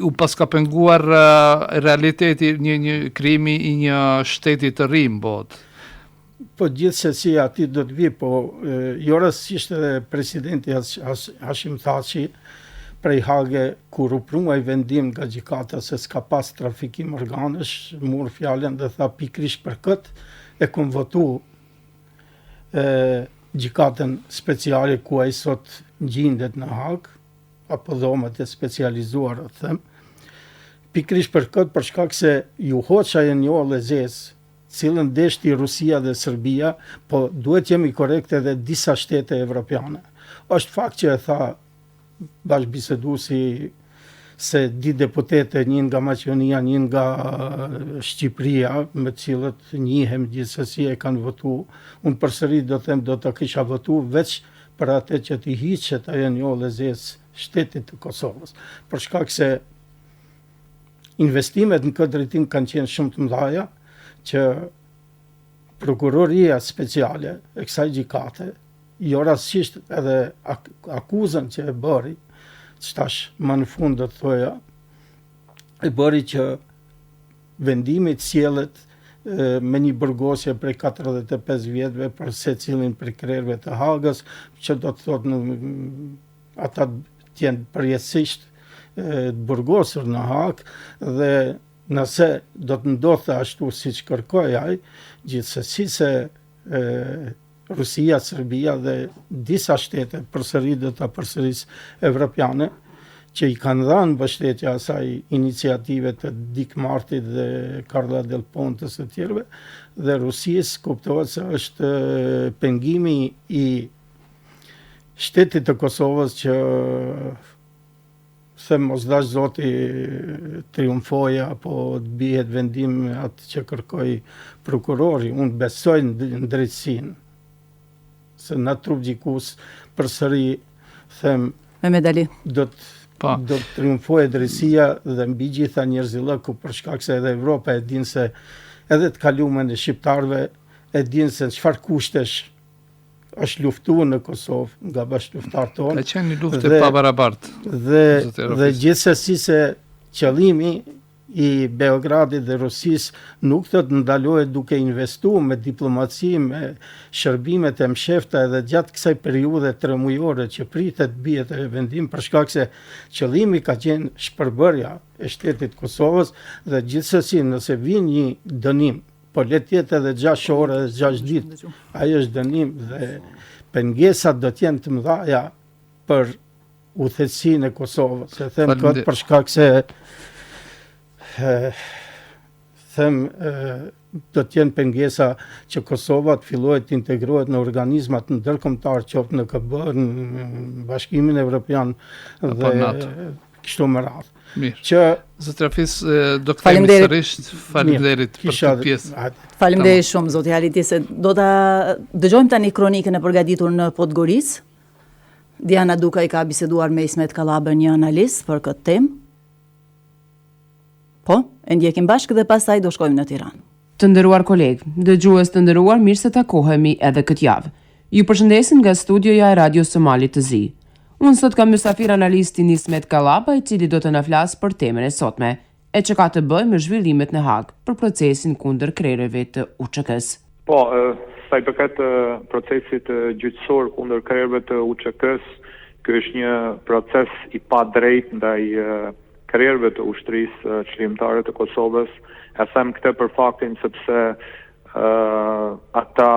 E: u paska penguar realiteti një krimi i një shteti të ri në botë.
F: Po gjithsesi aty do të vi, po jo rastësisht edhe presidenti Hashim Thaçi prej Hage, kur u prunga i vendim nga gjykata se s'ka pas trafikim organesh, mur fjalën dhe tha pikrisht për këtë e kom votu gjykatën speciale ku ai sot gjindet në Hag, apo dhomat e specializuara, them. Pikrisht për këtë, për shkak se ju hoqa e një lezes, cilën deshti Rusia dhe Serbia, po duhet jemi korrekt edhe disa shtete evropiane. Është fakt që e tha bashkëbiseduesi se di deputete, një nga Maqedonia, një nga Shqipëria, me cilët njihem gjithsesi e kanë votu. Unë përsëri do them do të kisha votu veç për atë që t'i hiqet ajo një lezes shtetit të Kosovës. Për shkak se investimet në këtë drejtim kanë qenë shumë të mëdha, që prokuroria speciale e kësaj gjykate jo rastësisht edhe akuzën që e bëri, që tash më në fund do të thoja, e bëri që vendimi të sjellet me një burgosje prej 45 vjetëve për secilin prej krerëve të Hagës, që do të thotë ata të jenë përjetësisht të burgosur në Hagë, dhe nëse do të ndodhte ashtu siç kërkoi ai, gjithsesi se Rusia, Serbia dhe disa shtete përsëri do ta përsëris evropiane, që i kanë dhënë mbështetje asaj iniciative të Dikmartit dhe Karla Del Pontes e tjerëve, dhe Rusisë kuptohet se është pengimi i shtetit të Kosovës që se mos dash zoti triumfoja apo të bihet vendim atë që kërkoi prokurori. Unë besoj në drejtësinë. Se na trup gjikus përsëri them
C: Mehmet Ali.
F: Do të triumfojë drejtësia dhe mbi gjitha njerëzillëku, për shkak se edhe Evropa e din se edhe të kalumen e shqiptarëve e din se në çfarë kushtesh është luftuar në Kosovë nga bashkëluftarët tonë.
E: Ka qenë një luftë e pabarabartë.
F: Dhe gjithsesi se qëllimi i Beogradit dhe Rusisë nuk të ndalohet duke investuar me diplomaci, me shërbimet e mshefta edhe gjatë kësaj periudhe 3 mujore që pritet bie të vendim, për shkak se qëllimi ka qenë shpërbërja e shtetit Kosovës dhe gjithsesi nëse vjen një dënim, po le të jetë edhe 6 orë dhe 6 ditë, ai është dënim dhe pengesat do të jenë të mëdha për udhëheqësinë e Kosovës. Se them këtë për shkak se do të jenë pengesa që Kosova të fillojë të integrohet në organizmat ndërkombëtar, qoftë në KB, në Bashkimin Evropian dhe kështu me radhë.
E: Mirë. Zoti Rafis, do kthehemi sërish. Faleminderit për këtë pjesë.
C: Faleminderit shumë zoti Haliti, se do ta dëgjojmë tani kronikën e përgatitur në Podgoric. Diana Duka i ka biseduar me Ismet Kallabën, një analist për këtë temë. Po, e ndjekim bashkë dhe pastaj do shkojmë në Tiranë.
I: Të nderuar kolegë, dëgjues të nderuar, mirë se takohemi edhe këtë javë. Ju përshëndesim nga studioja e Radio Somali të Zi. Unë sot kam mysafir analistin Ismet Kallaba, i cili do të na flasë për temën e sotme, e që ka të bëjë me zhvillimet në Hag për procesin kundër krerëve të UÇK-s.
J: Po, sa i përket procesit gjyqësor kundër krerëve të UÇK-s, ky është një proces i padrejtë ndaj krerëve të ushtrisë çlirimtare të Kosovës. E them këtë për faktin sepse ata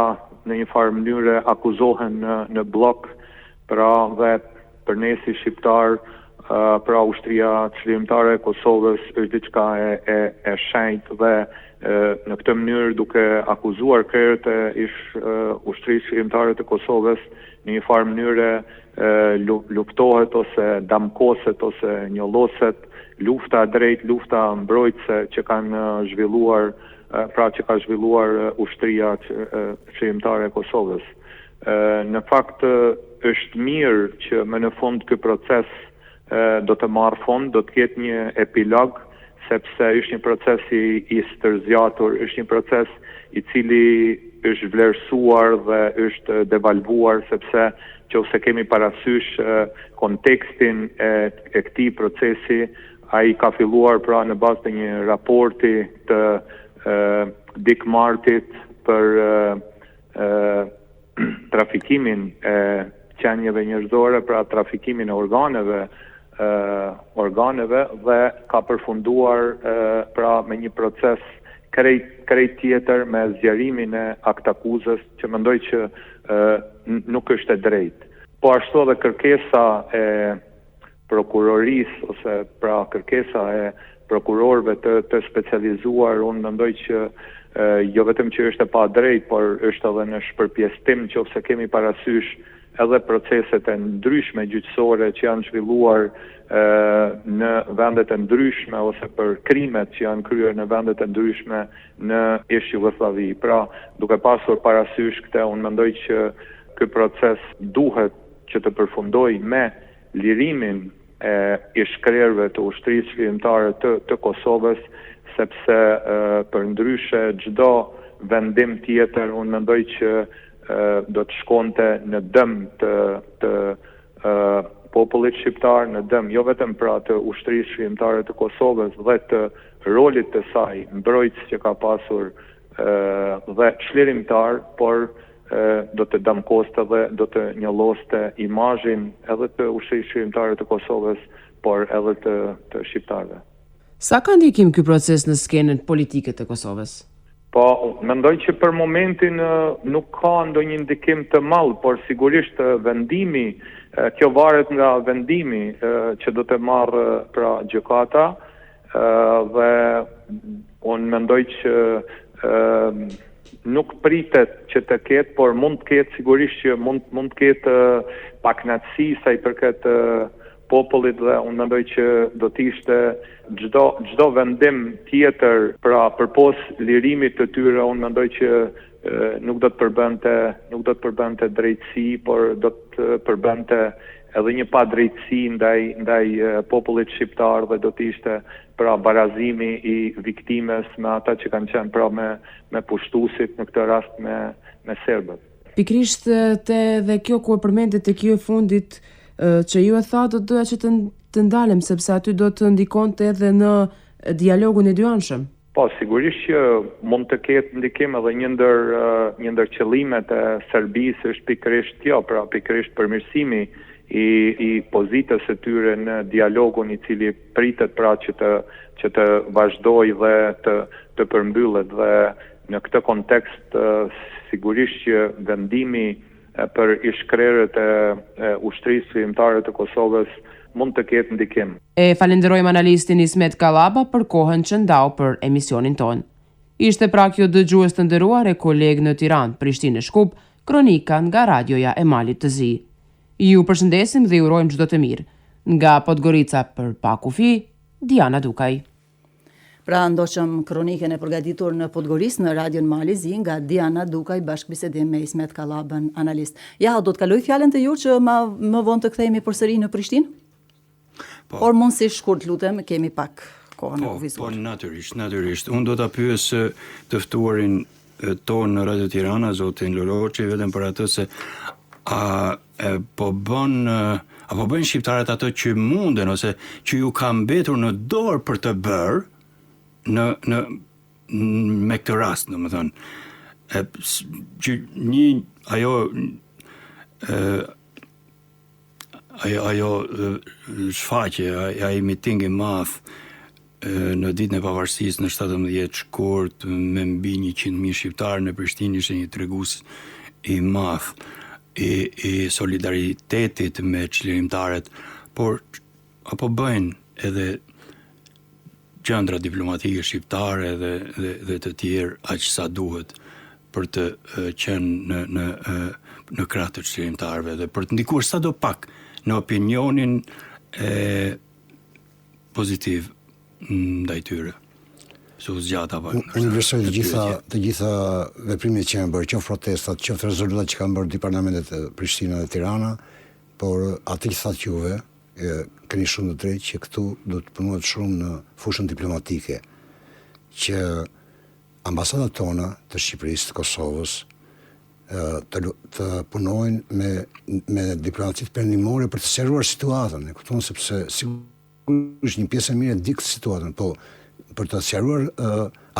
J: në një farë mënyrë akuzohen në blok, pra dhe për ne si shqiptar, pra ushtria çlirimtare e Kosovës është diçka e shenjtë dhe në këtë mënyrë duke akuzuar krerët e ushtrisë çlirimtare të Kosovës në një farë mënyrë luftohet ose damkoset ose njolloset lufta drejt, lufta mbrojtëse që kanë zhvilluar, pra që ka zhvilluar ushtria çlirimtare e Kosovës. Në fakt është mirë që më në fund ky proces do të marrë fund, do të ketë një epilog, sepse është një proces i stërzjatur, është një proces i cili është vlerësuar dhe është devalvuar, sepse nëse kemi parasysh kontekstin e këtij procesi, ai ka filluar pra në bazë të një raporti të Dick Martit për trafikimin e qenjeve njerëzore, pra trafikimin e organeve dhe ka përfunduar pra me një proces krejt tjetër me zgjerimin e aktakuzës që mendoj që nuk është e drejtë. Po ashtu edhe kërkesa e prokurorisë ose pra kërkesa e prokurorëve të specializuar, unë mendoj që jo vetëm që është e padrejtë, por është edhe në shpërpjestim nëse kemi parasysh edhe proceset e ndryshme gjyqësore që janë zhvilluar në vendet e ndryshme ose për krimet që janë kryer në vendet e ndryshme në ish-Jugosllavi. Pra, duke pasur parasysh këtë, unë mendoj që ky proces duhet që të përfundojë me lirimin e ish-krerëve të ushtrisë çlirimtare të Kosovës, sepse për ndryshe çdo vendim tjetër unë mendoj që do të shkonte në dëm të popullit shqiptar, në dëm jo vetëm pra të ushtrisë çlirimtare të Kosovës dhe të rolit të saj mbrojtës që ka pasur dhe çlirimtar, por do të damkoste dhe do të njolloste imazhin edhe të ushtrisë çlirimtare të Kosovës, por edhe të shqiptarëve.
I: Sa ka ndikim ky proces në skenën politike të Kosovës?
J: Po, mendoj që për momentin nuk ka ndonjë ndikim të madh, por sigurisht vendimi, kjo varet nga vendimi që do të marrë pra gjykata dhe unë mendoj që nuk pritet që të ketë, por mund të ketë sigurisht që mund të ketë paknatësi sa i përket popullit dhe unë mendoj që do të ishte çdo vendim tjetër, pra përpos lirimit të tyre, unë mendoj që nuk do të përbënte drejtësi, por do të përbënte edhe një padrejtësi ndaj popullit shqiptar dhe do të ishte pra barazimi i viktimes me ata që kanë qenë pra me pushtuesit, në këtë rast me serbët.
I: Pikrisht dhe kjo ku e përmendet te kjo e fundit që ju e tha, do doja që të ndalem, sepse aty do të ndikonte edhe në dialogun e dy anshëm.
J: Po, sigurisht që mund të ketë ndikim edhe një ndër qëllimet e Serbisë është pikërisht kjo, pra pikërisht përmirësimi i pozitës së tyre në dialogun i cili pritet pra që të vazhdojë dhe të përmbyllet, dhe në këtë kontekst sigurisht që vendimi për ish-krerët e ushtrisë fillimtare të Kosovës mund të ketë ndikim.
I: E falenderojmë analistin Ismet Kallaba për kohën që ndau për emisionin ton. Ishte pra kjo dëgjues të nderuar e kolegë në Tiranë, Prishtinë e Shkup, kronika nga radioja e Malit të Zi. Ju përshëndesim dhe urojmë çdo të mirë. Nga Podgorica për Pakufi, Diana Dukaj.
C: Pra ndoqëm kronikën e përgatitur në Podgoris në radion Mali Zi nga Diana Dukaj bashkëbisedim me Ismet Kallabën, analist. Ja, do të kaloj fjalën të ju që më vonë të kthehemi përsëri në Prishtinë? Por mundësisht shkurt lutem, kemi pak kohën në kufizur.
D: Po, natyrisht. Unë do të pyes të ftuarin tonë në Radio Tirana, zotin Loroçi, vetëm për atë se apo bën shqiptarët ato që munden ose që ju ka mbetur në dorë për të bërë me këtë rast, domethënë, që ajo shfaqje, ai miting i madh në ditën e pavarësisë në 17 shkurt me mbi 100.000 shqiptarë në Prishtinë ishte një tregues i madh i solidaritetit me çlirimtarët, por apo bëjnë edhe gjëndra diplomatike shqiptare dhe të tjerë aq sa duhet për të qenë në krah të çlirimtarëve dhe për të ndikuar sadopak në opinionin pozitiv ndaj tyre.
B: Unë vlerësoj të gjitha veprimet që janë bërë, qoftë protestat, qoftë rezolutat që kanë bërë dy parlamentet e Prishtina dhe Tirana, por atë që thatë juve, keni shumë të drejtë që këtu do të punohet shumë në fushën diplomatike, që ambasadat tona të Shqipërisë, të Kosovës, të punojnë me diplomacitë perëndimore për të sqaruar situatën, e kupton, sepse sigurisht një pjesë e mirë e di këtë situatën, po për të sqaruar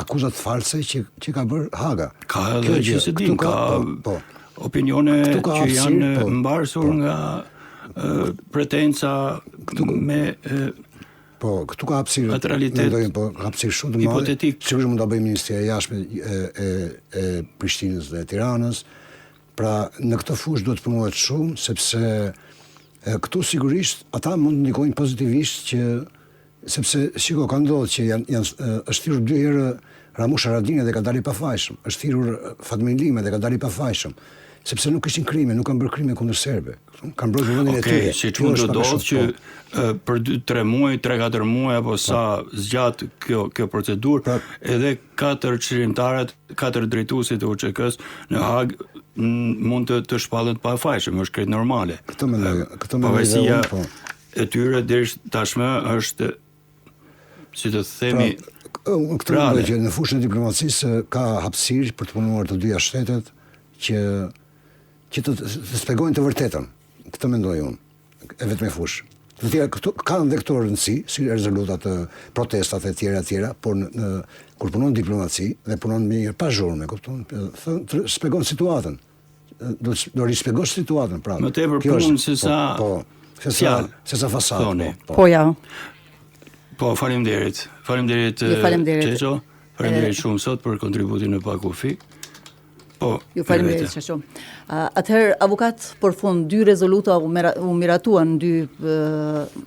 B: akuzat false që ka bërë Haga.
D: Ka edhe gjë se din, ka opinione që janë mbarsur nga pretenca me
B: këtu ka hapësirë,
D: naturalitet
B: shumë të madhe.
D: Hipotetik.
B: Sigurisht mund ta bëjë Ministria e Jashtme e Prishtinës dhe Tiranës. Pra në këtë fushë duhet të punohet shumë, sepse këtu sigurisht ata mund të ndikojnë pozitivisht sepse shiko ka ndodhur që është thirrur 2 herë Ramush Haradinaj dhe ka dalë i pafajshëm, është thirrur Fatmir Lime dhe ka dalë i pafajshëm, sepse nuk kishin krime, nuk kanë bërë krime kundër serbëve. Kanë mbrojtur vendin e tyre.
D: Siç mund të ndodhë që për 2-3 muaj, 3-4 muaj apo sa zgjat kjo procedurë, edhe 4 çlirimtarët, 4 drejtuesit e UÇK-s në Hag mund të shpallen pa fajshëm, është krejt normale.
B: Këtë mendoj.
D: Pavarësia e tyre deri tashmë është, si të themi,
B: këtë mendoj që në fushën e diplomacisë ka hapësirë për të punuar të dyja shtetet që të shpjegojnë të vërtetën. Këtë mendoj unë, e vetëm fushë. Të tjera kanë dhe këto rëndësi, si rezolutat, protestat e tjera, por kur punon diplomaci dhe punon me një pa zhurmë, kupton, të shpjegon situatën. Do rispjegosh situatën, pra.
D: Më tepër punë se
B: sa fasadë.
C: Po ja.
D: Po, faleminderit. Faleminderit Çeço. Faleminderit shumë sot për kontributin në Pakufi. Po,
C: ju faleminderit që shumë. Atëherë, avokat, për fund, 2 rezoluta u miratuan në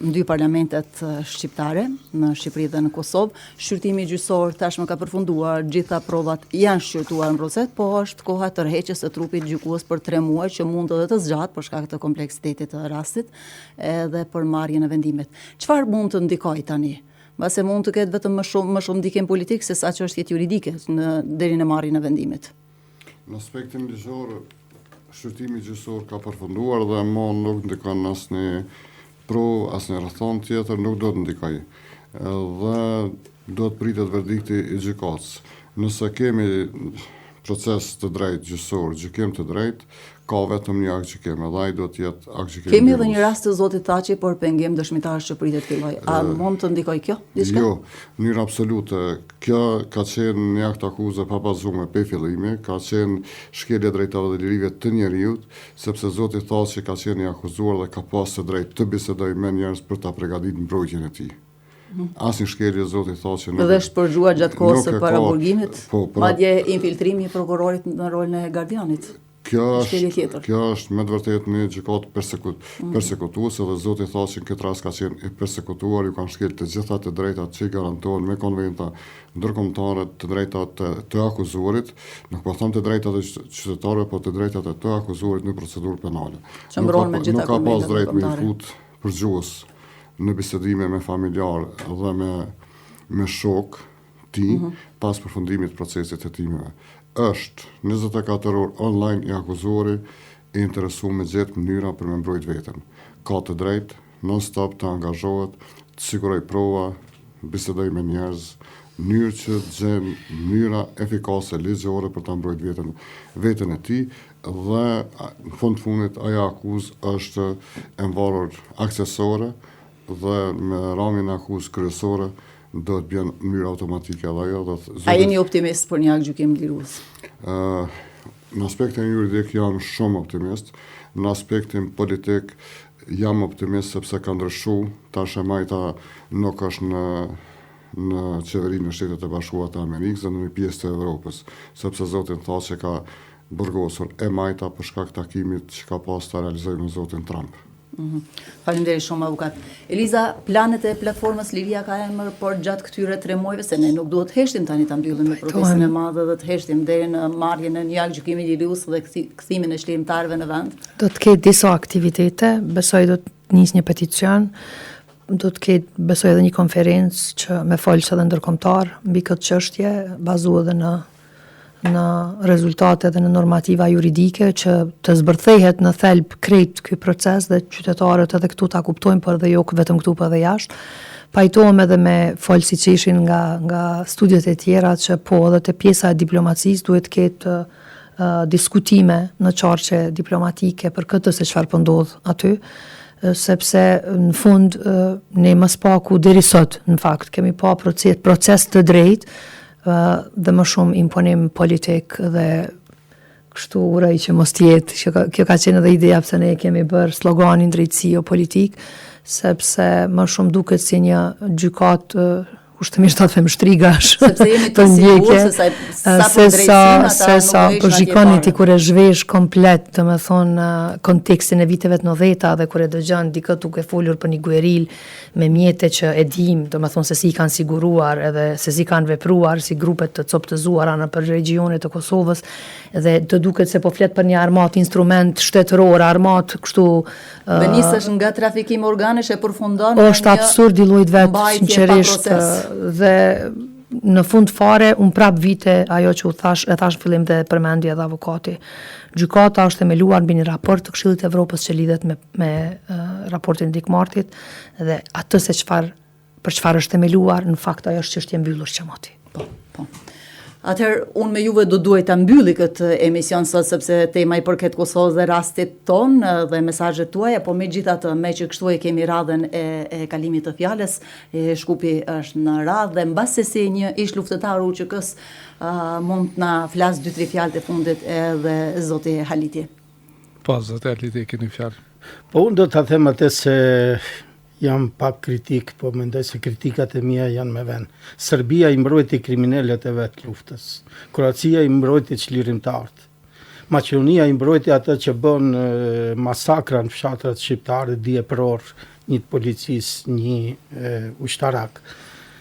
C: 2 parlamentet shqiptare, në Shqipëri dhe në Kosovë. Shqyrtimi gjyqësor tashmë ka përfunduar, gjitha provat janë shqyrtuar në procedurë, po është koha tërheqjes së trupit gjykues për 3 muaj, që mund edhe të zgjatë për shkak të kompleksitetit të rastit edhe për marrjen e vendimit. Çfarë mund të ndikojë tani? Mbase mund të ketë vetëm më shumë ndikim politik se sa çështjet juridike deri në marrjen e vendimit.
H: Në aspektin ligjor, shqyrtimi gjyqësor ka përfunduar dhe më nuk ndikon asnjë provë, asnjë rrethon tjetër nuk do të ndikojë. Dhe do të pritet verdikti i gjykatës. Nëse kemi proces të drejtë gjyqësor, gjykim të drejtë, ka vetëm një akt gjykim, edhe ai do të jetë akt gjykim.
C: Kemi edhe një rast të zotit Thaçi për pengim dëshmitarësh që pritet filloj. A mund të ndikojë kjo diçka?
H: Jo, në mënyrë absolute. Kjo ka qenë një akt akuzë pa bazuar pe fillimi, ka qenë shkelje drejtave dhe lirive të njeriut, sepse zoti Thaçi ka qenë i akuzuar dhe ka pas të drejtë të bisedojë me njerëz për ta përgatitur mbrojtjen e tij. Asnjë shkelje zoti Thaçi nuk.
C: Dhe shpërgjuar gjatë kohës së paraburgimit, madje infiltrimi i prokurorit në rolin e gardianit.
H: Kjo është me të vërtetë një gjykatë persekutuese dhe zoti Thaçi në këtë rast ka qenë i persekutuar, ju kanë shkel të gjitha të drejtat që i garantohen me konventa ndërkombëtare të drejtat të akuzuarit, nuk po them të drejtat e qytetarëve, po të drejtat e të akuzuarit në procedurë penale. Nuk ka pas drejt me fut përgjues në bisedime me familjar dhe me shok ti pas përfundimit procesit të timeve. Është 24 orë online i akuzuari i interesuar me gjetë mënyra për me mbrojt veten. Ka të drejtë non-stop të angazhohet, të siguroj prova, bisedoj me njerëz, mënyrë që të gjen mënyra efikase ligjore për ta mbrojt veten e tij dhe në fundit ajo akuzë është e mvarur aksesore dhe me ramin e akuzë kryesore do të bjen në mënyrë automatike edhe ajo.
C: A jeni optimist për një akt gjykim lirues?
H: Në aspektin juridik jam shumë optimist, në aspektin politik jam optimist sepse ka ndryshuar, tash e Majta nuk është në qeverinë e Shtetet e Bashkuara të Amerikës dhe në një pjesë të Evropës, sepse zotin Thaçi ka burgosur e Majta për shkak të takimit që ka pas të realizojë me zotin Trump.
C: Faleminderit shumë, avokat. Eliza, planet e platformës Liria ka emër, por gjatë këtyre 3 muajve, se ne nuk duhet të heshtim tani ta mbyllim me procesin e madh dhe të heshtim deri në marrjen e një akt gjykimi lirues dhe kthimin e shlirimtarëve në vend.
G: Do të ketë disa aktivitete, besoj do të nis një peticion, do të ketë besoj edhe një konferencë që me folës edhe ndërkombëtar mbi këtë çështje, bazuar edhe në rezultate dhe në normativa juridike që të zbërthehet në thelb krejt ky proces dhe qytetarët edhe këtu ta kuptojnë, por edhe jo vetëm këtu, por edhe jashtë. Pajtohem edhe me folë si që ishin nga studiet e tjera që po edhe të pjesa e diplomacisë duhet ketë diskutime në qarqe diplomatike për këtë se çfarë po ndodh aty, sepse në fund ne më spaku deri sot në fakt kemi pa proces të drejtë dhe më shumë imponim politik dhe kështu urej që mos tjetë, kjo ka qenë edhe ideja pse ne kemi bërë sloganin drejtësi o politik, sepse më shumë duket si një gjykat kushtëmisht të them shtrigash të ndjekje, se sa për shikoni ti kur e zhvesh komplet, të me thonë kontekstin e viteve të 90 dhe kur e dëgjon dikë duke folur për një gueril me mjete që e dim, të me thonë se si kanë siguruar edhe se si kanë vepruar si grupet të coptëzuara në për regionet të Kosovës, dhe të duket se po flet për një armat instrument shtetëror, armat kështu
C: Benisesh nga trafikim organesh e përfundon
G: është absurd i llojit vet sinqerisht dhe në fund fare unë prap vite ajo që e thash në fillim dhe përmendi edhe avokati. Gjykata është themeluar mbi një raport të Këshillit të Evropës që lidhet me raportin e Dick Martit dhe atë se për çfarë është themeluar, në fakt ajo është çështje mbyllur çamati.
C: Po. Atëherë, unë me juve do duhet të mbylli këtë emision sot, sepse tema i përket Kosovës dhe rastit ton dhe mesazhet tuaja, po megjithatë, me që kështu e kemi radhën e kalimit të fjalës, Shkupi është në radhë dhe mbas se një ish luftëtar UÇK-s mund të na flas 2-3 fjalë të fundit edhe zoti Haliti.
E: Po, zoti Haliti keni fjalë.
F: Po unë do ta them atë se jam pak kritik, po mendoj se kritikat e mia janë me vend. Serbia i mbrojti kriminalet e vet luftës. Kroacia i mbrojti çlirimtarët. Maqedonia i mbrojti atë që bën masakra në fshatrat shqiptare, djepror, një të policisë, një ushtarak.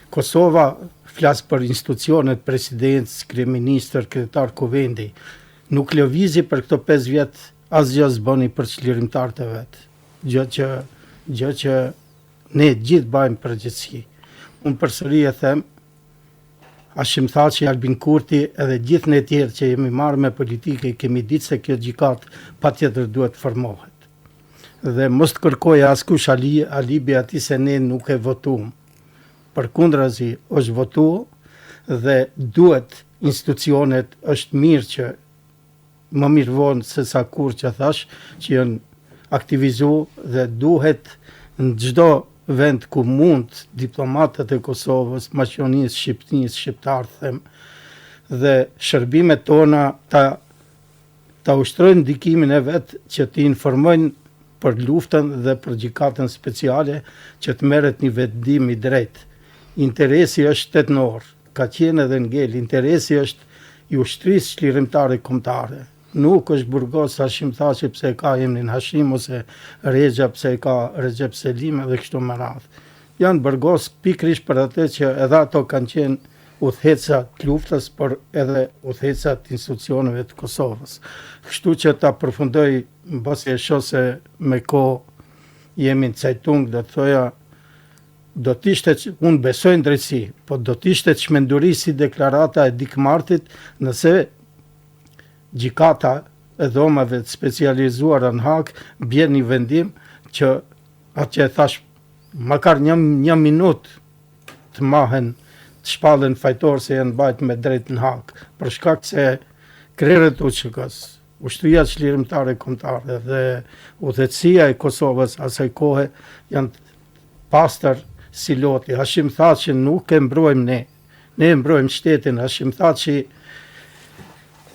F: Kosova flas për institucionet, presidentës, kryeministër, kryetar kuvendi. Nuk lëvizi për këto 5 vjet asgjë s'bëni për çlirimtarët e vet. Gjë që ne gjithë bëjmë përgjithësi. Unë përsëri e them, Hashim Thaçi, Albin Kurti edhe gjithë ne tjerë që jemi marrë me politike, kemi ditë se kjo gjykat patjetër duhet formohet. Dhe mos të kërkoj askush alibi atij se ne nuk e votuam. Përkundrazi është votu dhe duhet institucionet, është mirë që më mirë vonë se sa kur që thash, që janë aktivizu dhe duhet në çdo vend ku mund diplomatët e Kosovës, Maqedonisë, Shqipërisë, shqiptarë them, dhe shërbimet tona ta ushtrojnë ndikimin e vet që të informojnë për luftën dhe për gjykatën speciale që të merret një vendim i drejtë. Interesi është shtetënor, ka qenë edhe ngel, interesi është i ushtrisë çlirimtare kombëtare. Nuk është Burgos, Hashim Thaçi pse ka emrin Hashim ose Rexha pse ka Recep Selim dhe kështu me radhë. Janë Burgos pikërisht për atë që edhe ato kanë qenë udhëheca të luftës, por edhe udhëheca të institucioneve të Kosovës. Kështu që ta përfundoj, mbasi e shoh se me kohë jemi në cajtung, do të thoja, do të ishte, unë besoj në drejtësi, po do të ishte çmenduri si deklarata e Dikmartit nëse gjykata e dhomave të specializuara në Hag bjen një vendim që atë që e thash, makar një minutë të mahen, të shpallen fajtor se janë bajt me drejt në Hag, për shkak se krerët UÇK-s, ushtria çlirimtare kombëtare dhe udhëheqësia e Kosovës asaj kohe janë pastër si loti. Hashim Thaçi nuk e mbrojmë ne e mbrojmë shtetin. Hashim Thaçi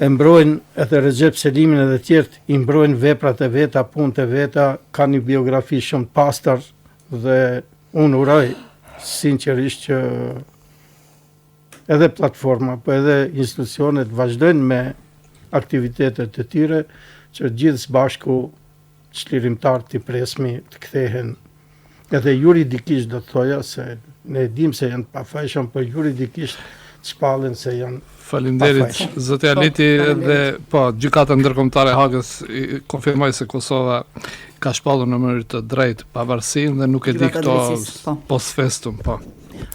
F: e mbrojnë edhe Recep Selimin edhe tjertë, i mbrojnë veprat e veta, punët e veta, ka një biografi shumë pastër dhe unë uroj sinqerisht që edhe platforma, po edhe institucionet vazhdojnë me aktivitetet të tyre që gjithë së bashku çlirimtarët i presmi të kthehen edhe juridikisht, do të thoja se ne dim se janë pafajshëm, por juridikisht shpallen se janë.
E: Faleminderit zoti Aliti dhe po gjykata ndërkombëtare e Hagës konfirmoi se Kosova ka shpallur në mënyrë të drejtë pavarësinë dhe nuk e di këto post festum, po.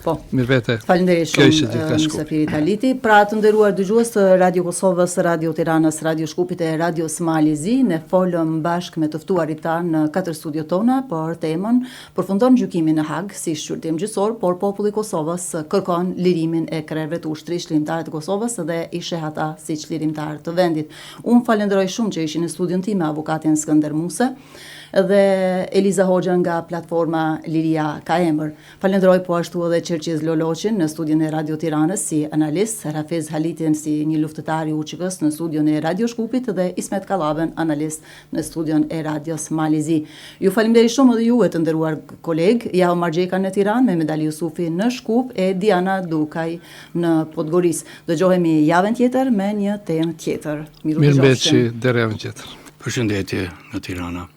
C: Po.
E: Mirëvete.
C: Faleminderit shumë Mysafirit Aliti. Pra të nderuar dëgjues të Radio Kosovës, Radio Tiranës, Radio Shkupit e Radio Smalizi, ne folëm bashkë me të ftuarit tanë në 4 studio tona për temën përfundon gjykimin në Hag si shqyrtim gjyqësor, por populli i Kosovës kërkon lirimin e krerëve të ushtrisë çlirimtare të Kosovës dhe i sheh ata si çlirimtar të vendit. Unë falenderoj shumë që ishin në studion tim me avokatin Skënder Muse dhe Eliza Hoxha nga platforma Liria ka emër. Falenderoj po ashtu edhe Çerqiz Loloqin në studion e Radio Tiranës si analist, Rafiz Halitin si një luftëtar i UÇK-s në studion e Radio Shkupit dhe Ismet Kallaben, analist në studion e Radios Malizi. Ju falenderoj shumë edhe juve të nderuar koleg, Jaho Margjeka në Tiranë, Mehmet Ali Jusufi në Shkup e Diana Dukaj në Podgorisë. Dëgjohemi javën tjetër me një temë tjetër.
E: Mirëmbëjtje deri javën tjetër.
D: Përshëndetje nga Tirana.